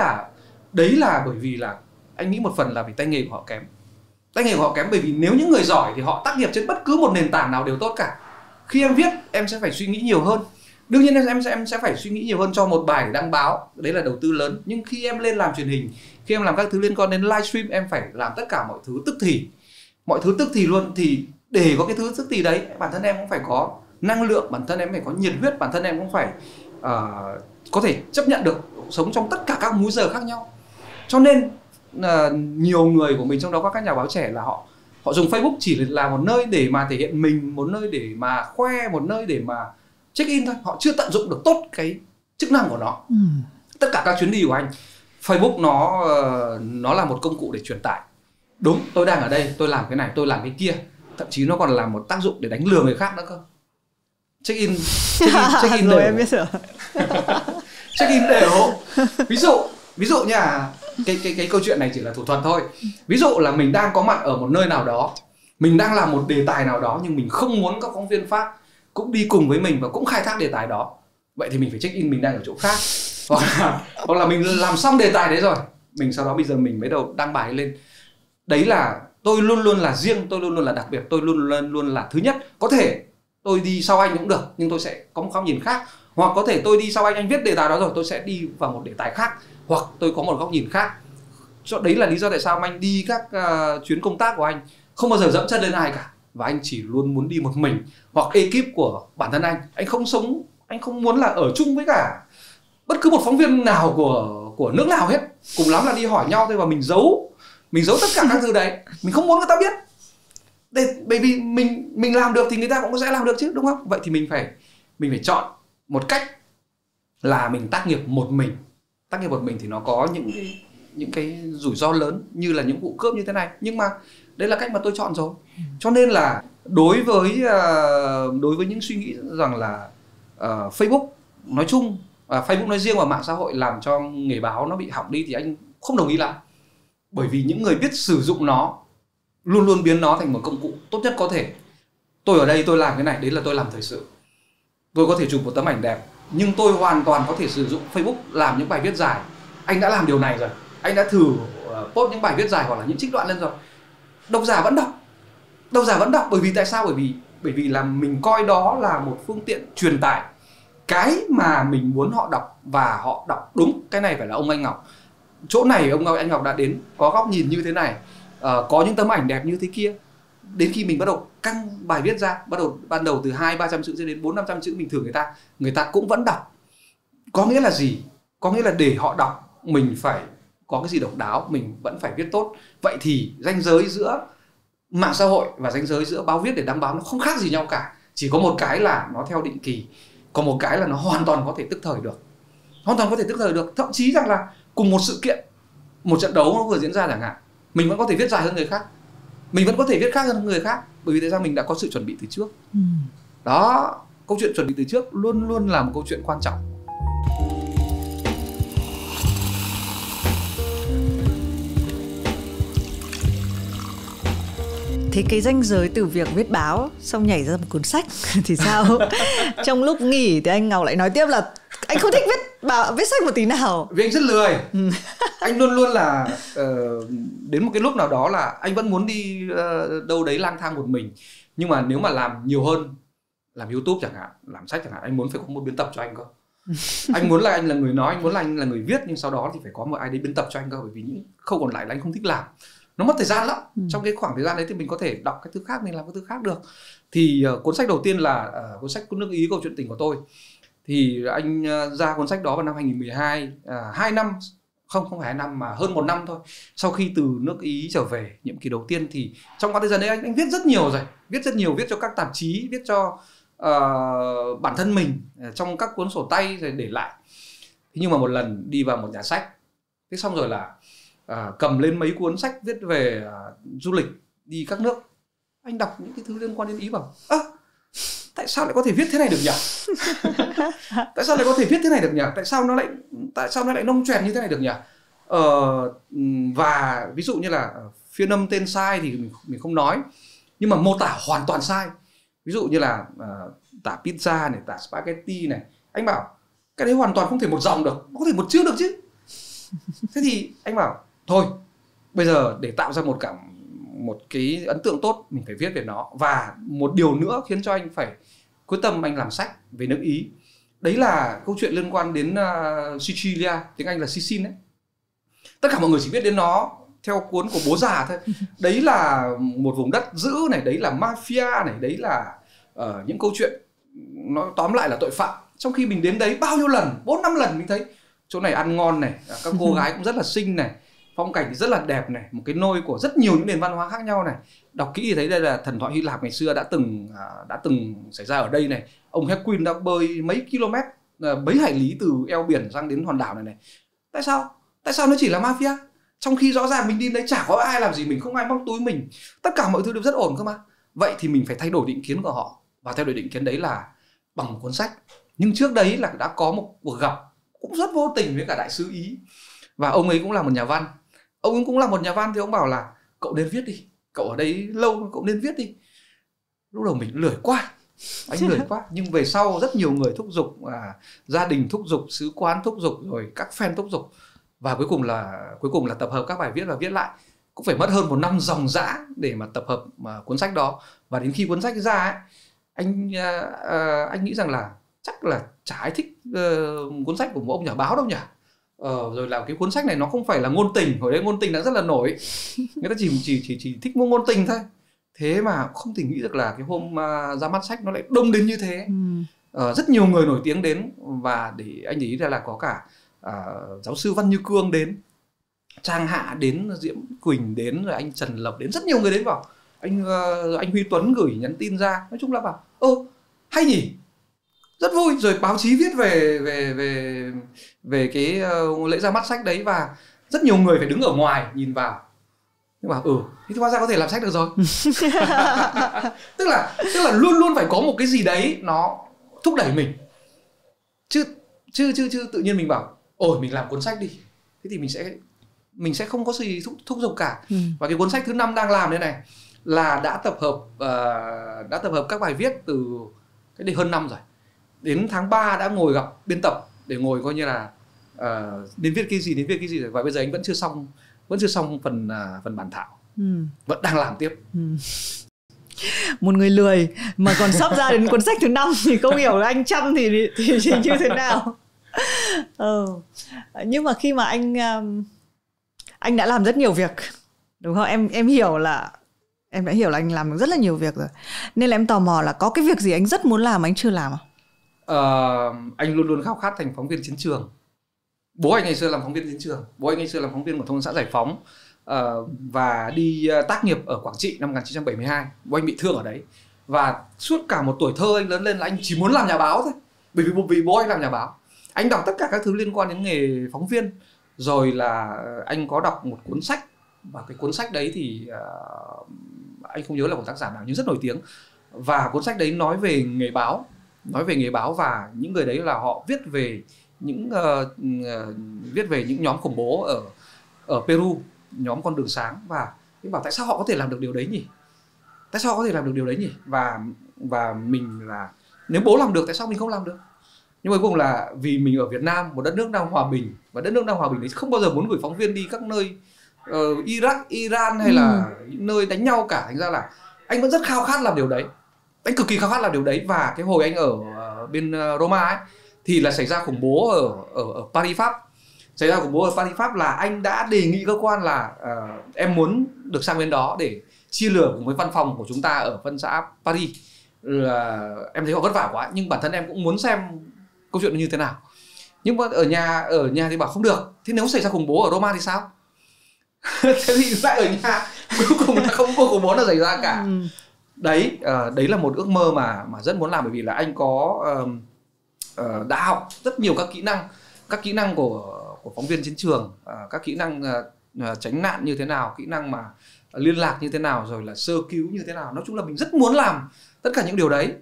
là bởi vì là anh nghĩ một phần là vì tay nghề của họ kém. Tay nghề của họ kém bởi vì nếu những người giỏi thì họ tác nghiệp trên bất cứ một nền tảng nào đều tốt cả. Khi em viết, em sẽ phải suy nghĩ nhiều hơn. Đương nhiên em sẽ phải suy nghĩ nhiều hơn cho một bài để đăng báo, đấy là đầu tư lớn. Nhưng khi em lên làm truyền hình, khi em làm các thứ liên quan đến livestream, em phải làm tất cả mọi thứ tức thì. Mọi thứ tức thì luôn. Thì để có cái thứ tức thì đấy, bản thân em cũng phải có năng lượng, bản thân em phải có nhiệt huyết, bản thân em cũng phải có thể chấp nhận được sống trong tất cả các múi giờ khác nhau. Cho nên nhiều người của mình, trong đó có các nhà báo trẻ, là họ dùng Facebook chỉ là một nơi để mà thể hiện mình, một nơi để mà khoe, một nơi để mà check in thôi. Họ chưa tận dụng được tốt cái chức năng của nó. Tất cả các chuyến đi của anh, Facebook nó là một công cụ để truyền tải. Đúng, tôi đang ở đây, tôi làm cái này, tôi làm cái kia. Thậm chí nó còn là một tác dụng để đánh lừa người khác nữa cơ. Check in rồi em biết rồi. Check in để hộ. Ví dụ nha, cái câu chuyện này chỉ là thủ thuật thôi. Ví dụ là mình đang có mặt ở một nơi nào đó, mình đang làm một đề tài nào đó, nhưng mình không muốn các phóng viên khác cũng đi cùng với mình và cũng khai thác đề tài đó. Vậy thì mình phải check in mình đang ở chỗ khác. Hoặc là mình làm xong đề tài đấy rồi, mình sau đó bây giờ mình mới đầu đăng bài lên. Đấy là tôi luôn luôn là riêng, tôi luôn luôn là đặc biệt, tôi luôn là thứ nhất. Có thể tôi đi sau anh cũng được, nhưng tôi sẽ có một góc nhìn khác. Hoặc có thể tôi đi sau anh viết đề tài đó rồi, tôi sẽ đi vào một đề tài khác, hoặc tôi có một góc nhìn khác. Đấy là lý do tại sao anh đi các chuyến công tác của anh không bao giờ dẫm chân lên ai cả, và anh chỉ luôn muốn đi một mình hoặc ekip của bản thân anh. Anh không muốn là ở chung với cả bất cứ một phóng viên nào của nước nào hết. Cùng lắm là đi hỏi nhau thôi, và mình giấu tất cả các thứ đấy. Mình không muốn người ta biết. Bởi vì mình làm được thì người ta cũng sẽ làm được chứ, đúng không? Vậy thì mình phải chọn một cách là mình tác nghiệp một mình. Tác nghiệp một mình thì nó có những cái rủi ro lớn, như là những vụ cướp như thế này. Nhưng mà đấy là cách mà tôi chọn rồi. Cho nên là đối với những suy nghĩ rằng là Facebook nói chung, Facebook nói riêng và mạng xã hội làm cho nghề báo nó bị hỏng đi, thì anh không đồng ý lắm. Bởi vì những người biết sử dụng nó luôn luôn biến nó thành một công cụ tốt nhất có thể. Tôi ở đây tôi làm cái này, đấy là tôi làm thời sự. Tôi có thể chụp một tấm ảnh đẹp, nhưng tôi hoàn toàn có thể sử dụng Facebook làm những bài viết dài. Anh đã làm điều này rồi. Anh đã thử post những bài viết dài hoặc là những trích đoạn lên rồi. Độc giả vẫn đọc. Bởi vì tại sao? Bởi vì là mình coi đó là một phương tiện truyền tải cái mà mình muốn họ đọc, và họ đọc đúng. Cái này phải là ông Anh Ngọc. Chỗ này anh Ngọc đã đến, có góc nhìn như thế này, có những tấm ảnh đẹp như thế kia. đến khi mình bắt đầu căng bài viết ra, ban đầu từ 200-300 chữ cho đến 400-500 chữ, mình thử người ta cũng vẫn đọc. Có nghĩa là gì? Có nghĩa là để họ đọc mình phải có cái gì độc đáo, mình vẫn phải viết tốt. Vậy thì ranh giới giữa mạng xã hội và ranh giới giữa báo viết để đăng báo nó không khác gì nhau cả. Chỉ có một cái là nó theo định kỳ, còn một cái là nó hoàn toàn có thể tức thời được. Thậm chí rằng là cùng một sự kiện, một trận đấu nó vừa diễn ra chẳng hạn, mình vẫn có thể viết dài hơn người khác, mình vẫn có thể viết khác hơn người khác, bởi vì tại sao? Mình đã có sự chuẩn bị từ trước. Đó, câu chuyện chuẩn bị từ trước luôn luôn là một câu chuyện quan trọng. Thế cái ranh giới từ việc viết báo xong nhảy ra một cuốn sách thì sao? Trong lúc nghỉ thì anh Ngọc lại nói tiếp là anh không thích viết sách một tí nào. Vì anh rất lười. Anh luôn luôn là đến một cái lúc nào đó là anh vẫn muốn đi đâu đấy lang thang một mình. Nhưng mà nếu mà làm nhiều hơn, làm YouTube chẳng hạn, làm sách chẳng hạn, anh muốn phải có một biên tập cho anh cơ. Anh muốn là anh là người nói, anh muốn là anh là người viết, nhưng sau đó thì phải có một ai đấy biên tập cho anh cơ, bởi vì những khâu còn lại là anh không thích làm. Nó mất thời gian lắm. Trong cái khoảng thời gian đấy thì mình có thể đọc cái thứ khác, mình làm cái thứ khác được. Thì cuốn sách đầu tiên là cuốn sách Nước Ý câu chuyện tình của tôi. Thì anh ra cuốn sách đó vào năm 2012, 2 năm, không phải 2 năm mà hơn 1 năm thôi. Sau khi từ nước Ý trở về nhiệm kỳ đầu tiên thì trong khoảng thời gian đấy anh viết rất nhiều rồi. Viết cho các tạp chí, viết cho bản thân mình trong các cuốn sổ tay rồi để lại. Thế nhưng mà một lần đi vào một nhà sách, thế xong rồi là cầm lên mấy cuốn sách viết về du lịch đi các nước, anh đọc những cái thứ liên quan đến Ý, bảo tại sao lại có thể viết thế này được nhỉ? Tại sao lại có thể viết thế này được nhỉ? Tại sao nó lại nông choẹn như thế này được nhỉ? Và ví dụ như là phiên âm tên sai thì mình không nói, nhưng mà mô tả hoàn toàn sai. Ví dụ như là tả pizza này, tả spaghetti này, anh bảo cái đấy hoàn toàn không thể một dòng được, có thể một chữ được chứ. Thế thì anh bảo thôi, bây giờ để tạo ra một cái ấn tượng tốt, mình phải viết về nó. Và một điều nữa khiến cho anh phải quyết tâm anh làm sách về nước Ý, đấy là câu chuyện liên quan đến Sicilia, tiếng Anh là Sicily đấy. Tất cả mọi người chỉ biết đến nó theo cuốn của bố già thôi. Đấy là một vùng đất dữ này, đấy là mafia này, đấy là những câu chuyện nó tóm lại là tội phạm. Trong khi mình đến đấy bao nhiêu lần, 4-5 lần mình thấy chỗ này ăn ngon này, các cô gái cũng rất là xinh này, phong cảnh thì rất là đẹp này, một cái nôi của rất nhiều những nền văn hóa khác nhau này. Đọc kỹ thì thấy đây là thần thoại Hy Lạp ngày xưa đã từng xảy ra ở đây này. Ông Hercules đã bơi mấy km, mấy hải lý từ eo biển sang đến hòn đảo này. Tại sao nó chỉ là mafia? Trong khi rõ ràng mình đi đấy chả có ai làm gì mình, không ai móc túi mình, tất cả mọi thứ đều rất ổn cơ mà. Vậy thì mình phải thay đổi định kiến của họ, và thay đổi định kiến đấy là bằng một cuốn sách. Nhưng trước đấy là đã có một cuộc gặp cũng rất vô tình với cả đại sứ Ý, và ông ấy cũng là một nhà văn. Ông ấy cũng là một nhà văn thì ông bảo là cậu nên viết đi, cậu ở đây lâu, cậu nên viết đi. Lúc đầu mình lười quá, anh lười quá. Nhưng về sau rất nhiều người thúc giục, gia đình thúc giục, sứ quán thúc giục, rồi các fan thúc giục, và cuối cùng là tập hợp các bài viết và viết lại. Cũng phải mất hơn 1 năm ròng rã để mà tập hợp cuốn sách đó. Và đến khi cuốn sách ra ấy, anh nghĩ rằng là chắc là chả ai thích cuốn sách của một ông nhà báo đâu nhỉ. Rồi là cái cuốn sách này nó không phải là ngôn tình, hồi đấy ngôn tình đã rất là nổi, người ta chỉ thích mua ngôn tình thôi. Thế mà không thể nghĩ được là cái hôm ra mắt sách nó lại đông đến như thế. Rất nhiều người nổi tiếng đến, và để anh để ý ra là có cả giáo sư Văn Như Cương đến, Trang Hạ đến, Diễm Quỳnh đến, rồi anh Trần Lập đến, rất nhiều người đến bảo. Anh Huy Tuấn gửi nhắn tin ra, nói chung là bảo hay nhỉ, rất vui. Rồi báo chí viết về cái lễ ra mắt sách đấy, và rất nhiều người phải đứng ở ngoài nhìn vào. Nhưng mà thì hóa ra có thể làm sách được rồi. tức là luôn luôn phải có một cái gì đấy nó thúc đẩy mình, chứ tự nhiên mình bảo mình làm cuốn sách đi, thế thì mình sẽ không có gì thúc giục cả. Và cái cuốn sách thứ 5 đang làm đây này là đã tập hợp các bài viết từ cái đây hơn năm rồi. Đến tháng 3 đã ngồi gặp biên tập để ngồi coi như là nên viết cái gì rồi. Và bây giờ anh vẫn chưa xong phần bản thảo, vẫn đang làm tiếp. Một người lười mà còn sắp ra đến cuốn sách thứ 5 thì không hiểu là anh chăm thì như thế nào. Nhưng mà khi mà anh đã làm rất nhiều việc, đúng không? Em hiểu là Em đã hiểu là anh làm được rất là nhiều việc rồi. Nên là em tò mò là có cái việc gì anh rất muốn làm mà anh chưa làm không? Anh luôn luôn khao khát thành phóng viên chiến trường. Bố anh ngày xưa làm phóng viên chiến trường. Bố anh ngày xưa làm phóng viên của thông tấn xã Giải Phóng, và đi tác nghiệp ở Quảng Trị năm 1972. Bố anh bị thương ở đấy. Và suốt cả một tuổi thơ anh lớn lên là anh chỉ muốn làm nhà báo thôi. Bởi vì bố anh làm nhà báo. Anh đọc tất cả các thứ liên quan đến nghề phóng viên. Rồi là anh có đọc một cuốn sách. Và cái cuốn sách đấy thì anh không nhớ là của tác giả nào nhưng rất nổi tiếng. Và cuốn sách đấy nói về nghề báo. Nói về nghề báo và những người đấy là họ viết về những nhóm khủng bố ở Peru, nhóm Con Đường Sáng. Và anh bảo tại sao họ có thể làm được điều đấy nhỉ? Tại sao họ có thể làm được điều đấy nhỉ? Và mình là nếu bố làm được tại sao mình không làm được? Nhưng cuối cùng là vì mình ở Việt Nam, một đất nước đang hòa bình, và đất nước đang hòa bình đấy không bao giờ muốn gửi phóng viên đi các nơi Iraq, Iran hay là những nơi đánh nhau cả. Thành ra là anh vẫn rất khao khát làm điều đấy. Anh cực kỳ khao khát làm điều đấy. Và cái hồi anh ở bên Roma ấy thì là xảy ra khủng bố ở Paris, Pháp. Xảy ra khủng bố ở Paris, Pháp là anh đã đề nghị cơ quan là em muốn được sang bên đó để chia lửa cùng với văn phòng của chúng ta ở phân xã Paris. Em thấy họ vất vả quá nhưng bản thân em cũng muốn xem câu chuyện nó như thế nào. Nhưng mà ở nhà thì bảo không được. Thế nếu xảy ra khủng bố ở Roma thì sao? Thế thì lại ở nhà, cuối cùng là không có khủng bố nào xảy ra cả. Đấy là một ước mơ mà rất muốn làm, bởi vì là anh có đã học rất nhiều các kỹ năng của phóng viên chiến trường, các kỹ năng tránh nạn như thế nào, kỹ năng mà liên lạc như thế nào, rồi là sơ cứu như thế nào. Nói chung là mình rất muốn làm tất cả những điều đấy.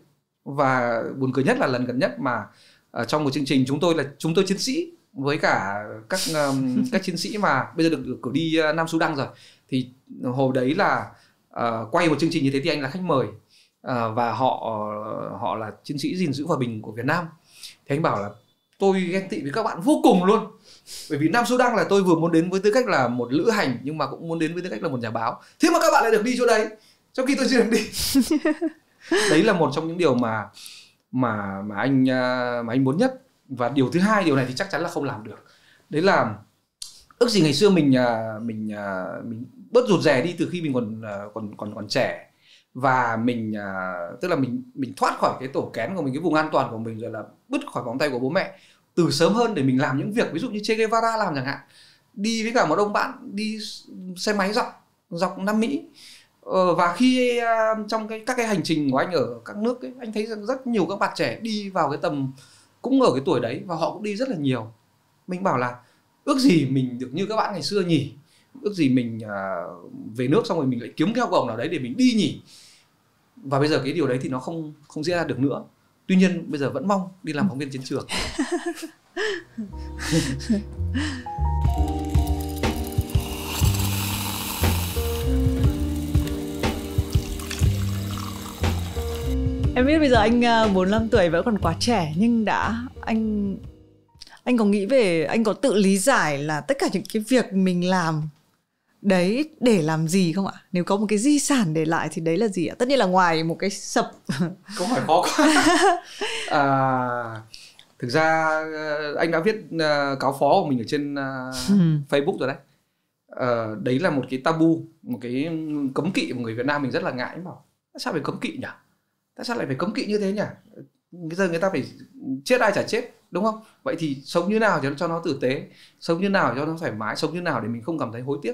Và buồn cười nhất là lần gần nhất mà trong một chương trình chúng tôi chiến sĩ với cả các chiến sĩ mà bây giờ được cử đi Nam Sudan rồi, thì hồi đấy là quay một chương trình như thế thì anh là khách mời, và họ là chiến sĩ gìn giữ hòa bình của Việt Nam. Thì anh bảo là tôi ghen tị với các bạn vô cùng luôn, bởi vì Nam Sudan là tôi vừa muốn đến với tư cách là một lữ hành nhưng mà cũng muốn đến với tư cách là một nhà báo. Thế mà các bạn lại được đi chỗ đấy trong khi tôi chưa được đi. Đấy là một trong những điều mà anh muốn nhất. Và điều thứ hai, điều này thì chắc chắn là không làm được. Đấy là ước gì ngày xưa mình bớt rụt rè đi từ khi mình còn trẻ, và tức là mình thoát khỏi cái tổ kén của mình, cái vùng an toàn của mình, rồi là bứt khỏi vòng tay của bố mẹ từ sớm hơn để mình làm những việc ví dụ như Che Guevara làm chẳng hạn. Đi với cả một ông bạn đi xe máy dọc Nam Mỹ. Và khi trong các cái hành trình của anh ở các nước ấy, anh thấy rằng rất nhiều các bạn trẻ đi vào cái tầm cũng ở cái tuổi đấy, và họ cũng đi rất là nhiều. Mình bảo là ước gì mình được như các bạn ngày xưa nhỉ, ước gì mình về nước xong rồi mình lại kiếm cái học bổng nào đấy để mình đi nhỉ. Và bây giờ cái điều đấy thì nó không diễn ra được nữa. Tuy nhiên bây giờ vẫn mong đi làm phóng viên chiến trường. Em biết bây giờ anh 45 tuổi vẫn còn quá trẻ, nhưng anh có nghĩ về, anh có tự lý giải là tất cả những cái việc mình làm đấy để làm gì không ạ? Nếu có một cái di sản để lại thì đấy là gì ạ? Tất nhiên là ngoài một cái sập. Câu hỏi khó quá. Thực ra anh đã viết cáo phó của mình ở trên Facebook rồi đấy. Đấy là một cái tabu, một cái cấm kỵ của người Việt Nam mình rất là ngại. Bảo sao phải cấm kỵ nhỉ? Tại sao lại phải cấm kỵ như thế nhỉ? Bây giờ người ta phải chết ai chả chết, đúng không? Vậy thì sống như nào cho nó tử tế, sống như nào cho nó thoải mái, sống như nào để mình không cảm thấy hối tiếc.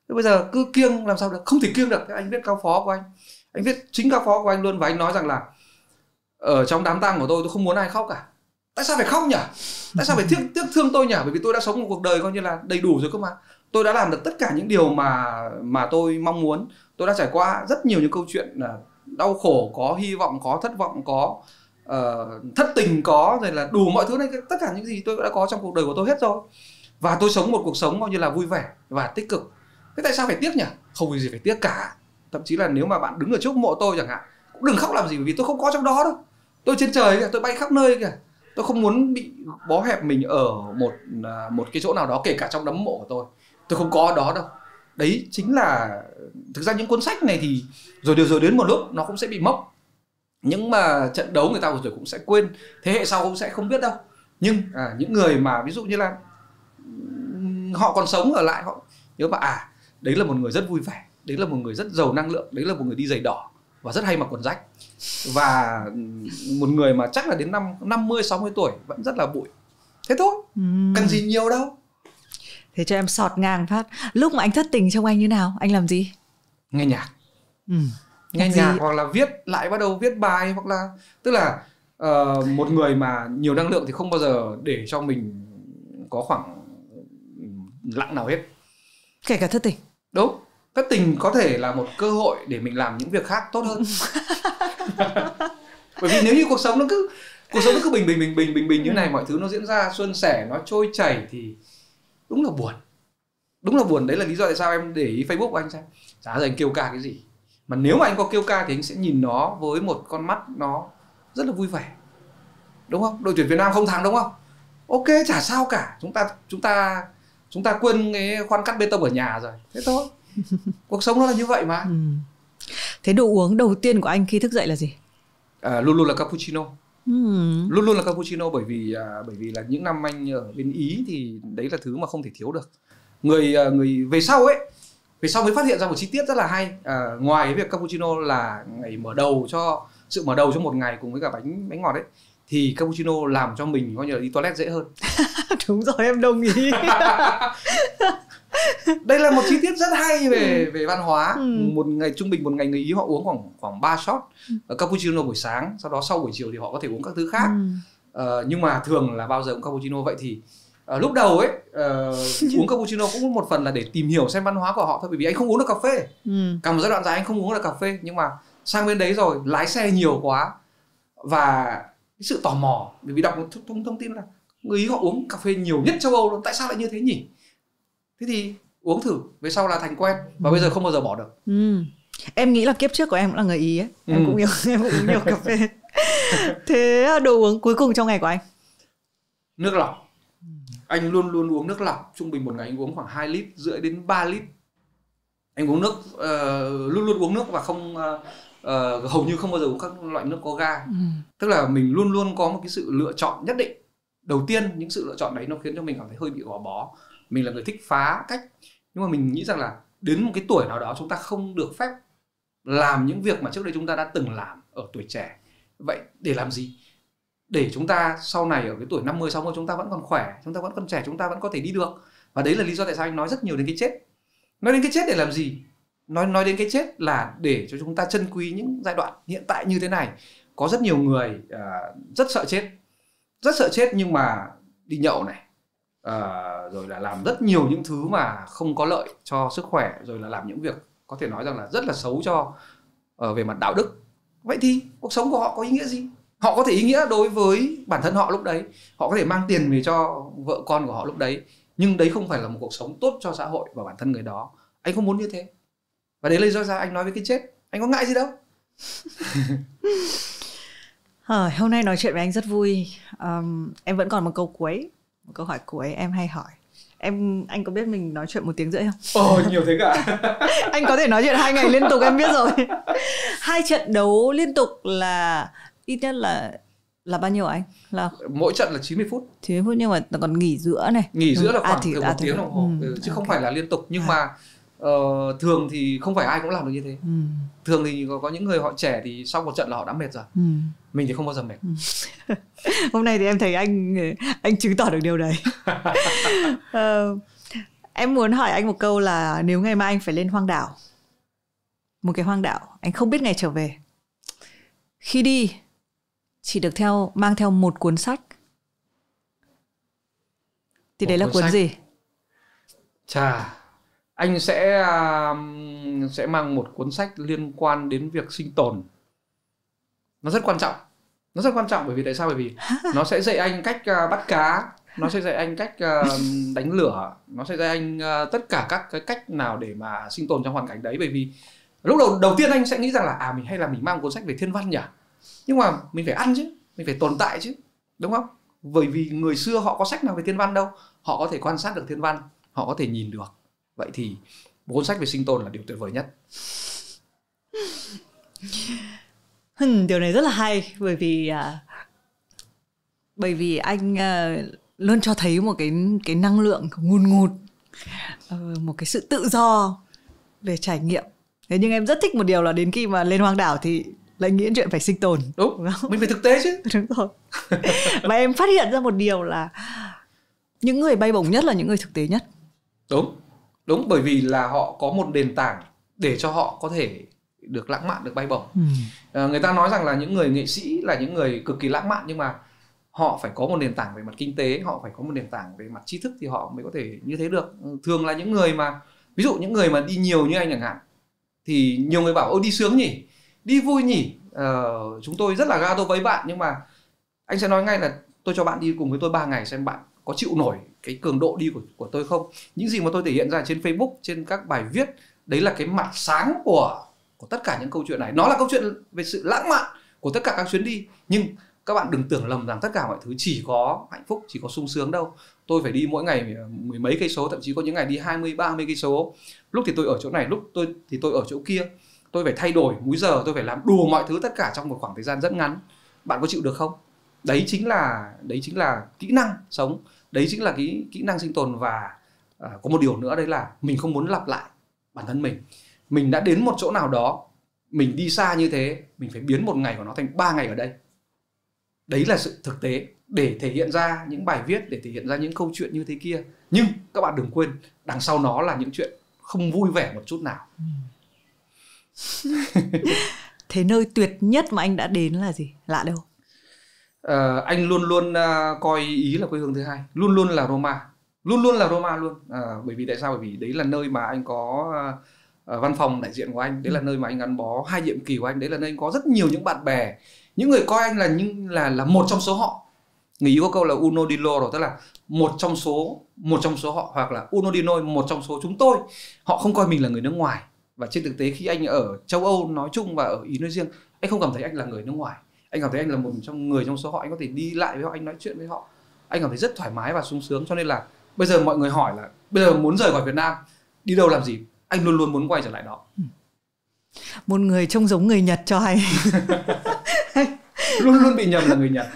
Thế bây giờ cứ kiêng làm sao được? Không thể kiêng được. Thế anh viết cáo phó của anh viết chính cáo phó của anh luôn, và anh nói rằng là ở trong đám tang của tôi không muốn ai khóc cả. Tại sao phải khóc nhỉ? Tại sao phải tiếc thương tôi nhỉ? Bởi vì tôi đã sống một cuộc đời coi như là đầy đủ rồi cơ mà. Tôi đã làm được tất cả những điều mà tôi mong muốn. Tôi đã trải qua rất nhiều những câu chuyện đau khổ, có hy vọng, có thất vọng, có thất tình, có rồi là đủ mọi thứ này, tất cả những gì tôi đã có trong cuộc đời của tôi hết rồi. Và tôi sống một cuộc sống coi như là vui vẻ và tích cực. Thế tại sao phải tiếc nhỉ? Không có gì phải tiếc cả. Thậm chí là nếu mà bạn đứng ở trước mộ tôi chẳng hạn, cũng đừng khóc làm gì, bởi vì tôi không có trong đó đâu. Tôi trên trời kìa, tôi bay khắp nơi kìa. Tôi không muốn bị bó hẹp mình ở một cái chỗ nào đó, kể cả trong đấm mộ của tôi. Tôi không có đó đâu. Đấy chính là thực ra những cuốn sách này thì rồi đến một lúc nó cũng sẽ bị mốc. Nhưng mà trận đấu người ta rồi cũng sẽ quên, thế hệ sau cũng sẽ không biết đâu. Nhưng những người mà ví dụ như là họ còn sống ở lại, họ nhớ mà đấy là một người rất vui vẻ, đấy là một người rất giàu năng lượng, đấy là một người đi giày đỏ và rất hay mặc quần rách, và một người mà chắc là đến năm 50-60 tuổi vẫn rất là bụi. Thế thôi, cần gì nhiều đâu. Thế cho em sọt ngang phát. Lúc mà anh thất tình trông anh như nào? Anh làm gì? Nghe nhạc. Nghe nhạc hoặc là viết lại, bắt đầu viết bài, hoặc là tức là một người mà nhiều năng lượng thì không bao giờ để cho mình có khoảng lặng nào hết. Kể cả thất tình. Đúng. Thất tình có thể là một cơ hội để mình làm những việc khác tốt hơn. Bởi vì nếu như cuộc sống nó cứ bình như này, mọi thứ nó diễn ra suôn sẻ, nó trôi chảy thì đúng là buồn. Đúng là buồn. Đấy là lý do tại sao em để ý Facebook của anh xem. Chả giờ anh kêu ca cái gì. Mà nếu mà anh có kêu ca thì anh sẽ nhìn nó với một con mắt nó rất là vui vẻ. Đúng không? Đội tuyển Việt Nam không thắng đúng không? Ok, chả sao cả. Chúng ta quên cái khoan cắt bê tông ở nhà rồi. Thế thôi. Cuộc sống nó là như vậy mà. Thế đồ uống đầu tiên của anh khi thức dậy là gì? Luôn luôn là cappuccino. Luôn luôn là cappuccino, bởi vì là những năm anh ở bên Ý thì đấy là thứ mà không thể thiếu được. Người về sau mới phát hiện ra một chi tiết rất là hay. Ngoài cái việc cappuccino là ngày mở đầu cho một ngày cùng với cả bánh ngọt ấy, thì cappuccino làm cho mình coi như là đi toilet dễ hơn. Đúng rồi, em đồng ý. Đây là một chi tiết rất hay về văn hóa. Một ngày trung bình, một ngày người Ý họ uống khoảng 3 shot cappuccino buổi sáng, sau đó sau buổi chiều thì họ có thể uống các thứ khác. Nhưng mà thường là bao giờ cũng cappuccino. Vậy thì lúc đầu ấy uống cappuccino cũng một phần là để tìm hiểu xem văn hóa của họ thôi, bởi vì anh không uống được cà phê. Cả một giai đoạn dài anh không uống được cà phê, nhưng mà sang bên đấy rồi lái xe nhiều quá và cái sự tò mò, bởi vì đọc một thông tin là người Ý họ uống cà phê nhiều nhất châu Âu luôn, tại sao lại như thế nhỉ? Thế thì uống thử, về sau là thành quen và bây giờ không bao giờ bỏ được. Em nghĩ là kiếp trước của em cũng là người Ý ấy. Em cũng uống nhiều cà phê. Thế đồ uống cuối cùng trong ngày của anh? Nước lọc. Anh luôn luôn uống nước lọc. Trung bình một ngày anh uống khoảng 2,5 lít đến 3 lít. Anh uống nước, luôn luôn uống nước và không hầu như không bao giờ uống các loại nước có ga. Tức là mình luôn luôn có một cái sự lựa chọn nhất định. Đầu tiên những sự lựa chọn đấy nó khiến cho mình cảm thấy hơi bị gò bó. Mình là người thích phá cách, nhưng mà mình nghĩ rằng là đến một cái tuổi nào đó chúng ta không được phép làm những việc mà trước đây chúng ta đã từng làm ở tuổi trẻ. Vậy để làm gì? Để chúng ta sau này ở cái tuổi 50-60 chúng ta vẫn còn khỏe, chúng ta vẫn còn trẻ, chúng ta vẫn có thể đi được. Và đấy là lý do tại sao anh nói rất nhiều đến cái chết. Nói đến cái chết để làm gì? Nói đến cái chết là để cho chúng ta trân quý những giai đoạn hiện tại như thế này. Có rất nhiều người rất sợ chết. Rất sợ chết nhưng mà đi nhậu này, rồi là làm rất nhiều những thứ mà không có lợi cho sức khỏe, rồi là làm những việc có thể nói rằng là rất là xấu cho về mặt đạo đức. Vậy thì cuộc sống của họ có ý nghĩa gì? Họ có thể ý nghĩa đối với bản thân họ lúc đấy, họ có thể mang tiền về cho vợ con của họ lúc đấy, nhưng đấy không phải là một cuộc sống tốt cho xã hội và bản thân người đó. Anh không muốn như thế. Và đấy là lý do sao anh nói với cái chết. Anh có ngại gì đâu. Hôm nay nói chuyện với anh rất vui. Em vẫn còn một câu hỏi cuối em hay hỏi. Anh có biết mình nói chuyện 1 tiếng rưỡi không? Nhiều thế cả. Anh có thể nói chuyện 2 ngày liên tục, em biết rồi. 2 trận đấu liên tục là ít nhất là bao nhiêu anh? Là mỗi trận là 90 phút. 90 phút nhưng mà còn nghỉ giữa này. Nghỉ giữa là khoảng từ 1 tiếng đồng hồ, chứ không phải là liên tục. Nhưng mà thường thì không phải ai cũng làm được như thế. Thường thì có những người họ trẻ thì sau một trận là họ đã mệt rồi. Mình thì không bao giờ mệt. Hôm nay thì em thấy anh chứng tỏ được điều đấy. Em muốn hỏi anh một câu là nếu ngày mai anh phải lên hoang đảo, một cái hoang đảo, anh không biết ngày trở về, khi đi chỉ được mang theo một cuốn sách, thì đấy là cuốn gì? Chà, anh sẽ mang một cuốn sách liên quan đến việc sinh tồn. Nó rất quan trọng. Nó rất quan trọng bởi vì tại sao? Bởi vì nó sẽ dạy anh cách bắt cá, nó sẽ dạy anh cách đánh lửa, nó sẽ dạy anh tất cả các cái cách nào để mà sinh tồn trong hoàn cảnh đấy. Bởi vì lúc đầu tiên anh sẽ nghĩ rằng là mình mang một cuốn sách về thiên văn nhỉ? Nhưng mà mình phải ăn chứ, mình phải tồn tại chứ, đúng không? Bởi vì người xưa họ có sách nào về thiên văn đâu. Họ có thể quan sát được thiên văn, họ có thể nhìn được. Vậy thì một cuốn sách về sinh tồn là điều tuyệt vời nhất. Điều này rất là hay, bởi vì anh luôn cho thấy một cái năng lượng ngùn ngụt, một cái sự tự do về trải nghiệm. Thế nhưng em rất thích một điều là đến khi mà lên hoang đảo thì lại nghĩ chuyện phải sinh tồn. Đúng không? Mình phải thực tế chứ. Đúng rồi. Và em phát hiện ra một điều là những người bay bổng nhất là những người thực tế nhất. Đúng, bởi vì là họ có một nền tảng để cho họ có thể được lãng mạn, được bay bổng. Người ta nói rằng là những người nghệ sĩ là những người cực kỳ lãng mạn, nhưng mà họ phải có một nền tảng về mặt kinh tế, họ phải có một nền tảng về mặt tri thức thì họ mới có thể như thế được. Thường là những người mà, ví dụ những người mà đi nhiều như anh chẳng hạn, thì nhiều người bảo ôi đi sướng nhỉ, đi vui nhỉ, chúng tôi rất là gato với bạn, nhưng mà anh sẽ nói ngay là tôi cho bạn đi cùng với tôi 3 ngày xem bạn có chịu nổi cái cường độ đi của tôi không. Những gì mà tôi thể hiện ra trên Facebook, trên các bài viết, đấy là cái mặt sáng của tất cả những câu chuyện này. Nó là câu chuyện về sự lãng mạn của tất cả các chuyến đi, nhưng các bạn đừng tưởng lầm rằng tất cả mọi thứ chỉ có hạnh phúc, chỉ có sung sướng đâu. Tôi phải đi mỗi ngày mười mấy cây số, thậm chí có những ngày đi 20, 30 cây số. Lúc thì tôi ở chỗ này, lúc thì tôi ở chỗ kia. Tôi phải thay đổi múi giờ, tôi phải làm đủ mọi thứ tất cả trong một khoảng thời gian rất ngắn. Bạn có chịu được không? Đấy chính là kỹ năng sống, đấy chính là cái kỹ năng sinh tồn. Và có một điều nữa, đấy là mình không muốn lặp lại bản thân mình. Mình đã đến một chỗ nào đó, mình đi xa như thế, mình phải biến một ngày của nó thành 3 ngày ở đây. Đấy là sự thực tế để thể hiện ra những bài viết, để thể hiện ra những câu chuyện như thế kia. Nhưng các bạn đừng quên, đằng sau nó là những chuyện không vui vẻ một chút nào. Thế nơi tuyệt nhất mà anh đã đến là gì? Lạ đâu? Anh luôn luôn coi Ý là quê hương thứ hai. Luôn luôn là Roma. Luôn luôn là Roma luôn. Bởi vì tại sao? Bởi vì đấy là nơi mà anh có văn phòng đại diện của anh. Đấy là nơi mà anh gắn bó 2 nhiệm kỳ của anh. Đấy là nơi anh có rất nhiều những bạn bè, những người coi anh là một trong số họ. Người Ý có câu là uno di loro, tức là một trong số họ, hoặc là uno di noi, một trong số chúng tôi. Họ không coi mình là người nước ngoài. Và trên thực tế khi anh ở châu Âu nói chung và ở Ý nói riêng, anh không cảm thấy anh là người nước ngoài. Anh cảm thấy anh là một người trong số họ, anh có thể đi lại với họ, anh nói chuyện với họ. Anh cảm thấy rất thoải mái và sung sướng. Cho nên là bây giờ mọi người hỏi là bây giờ muốn rời khỏi Việt Nam, đi đâu làm gì? Anh luôn luôn muốn quay trở lại đó. Một người trông giống người Nhật cho hay. Luôn luôn bị nhầm là người Nhật.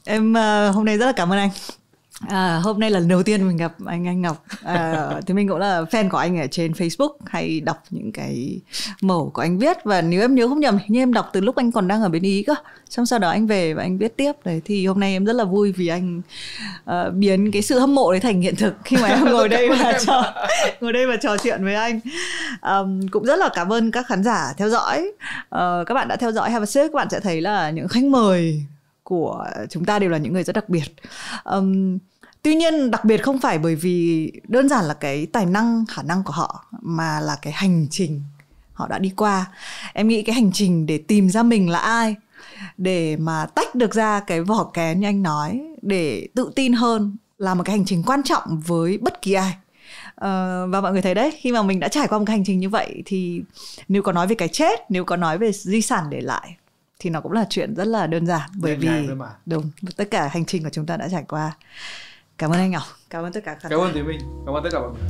Em hôm nay rất là cảm ơn anh. Hôm nay là lần đầu tiên mình gặp anh Ngọc. Thì mình cũng là fan của anh ở trên Facebook, hay đọc những cái mẩu của anh viết. Và nếu em nhớ không nhầm, như em đọc từ lúc anh còn đang ở bên Ý cơ. Xong sau đó anh về và anh viết tiếp. Đấy, thì hôm nay em rất là vui vì anh biến cái sự hâm mộ đấy thành hiện thực khi mà em ngồi đây và trò chuyện với anh. Cũng rất là cảm ơn các khán giả theo dõi. Các bạn đã theo dõi Have a Sip, các bạn sẽ thấy là những khách mời của chúng ta đều là những người rất đặc biệt. Tuy nhiên đặc biệt không phải bởi vì đơn giản là cái tài năng, khả năng của họ, mà là cái hành trình họ đã đi qua. Em nghĩ cái hành trình để tìm ra mình là ai, để mà tách được ra cái vỏ kén như anh nói, để tự tin hơn, là một cái hành trình quan trọng với bất kỳ ai. Và mọi người thấy đấy, khi mà mình đã trải qua một cái hành trình như vậy thì nếu có nói về cái chết, nếu có nói về di sản để lại, thì nó cũng là chuyện rất là đơn giản. Bởi vì đúng, tất cả hành trình của chúng ta đã trải qua. Cảm ơn anh Ngọc, cảm ơn tất cả các bạn. Cảm ơn Thúy Minh, cảm ơn tất cả mọi người.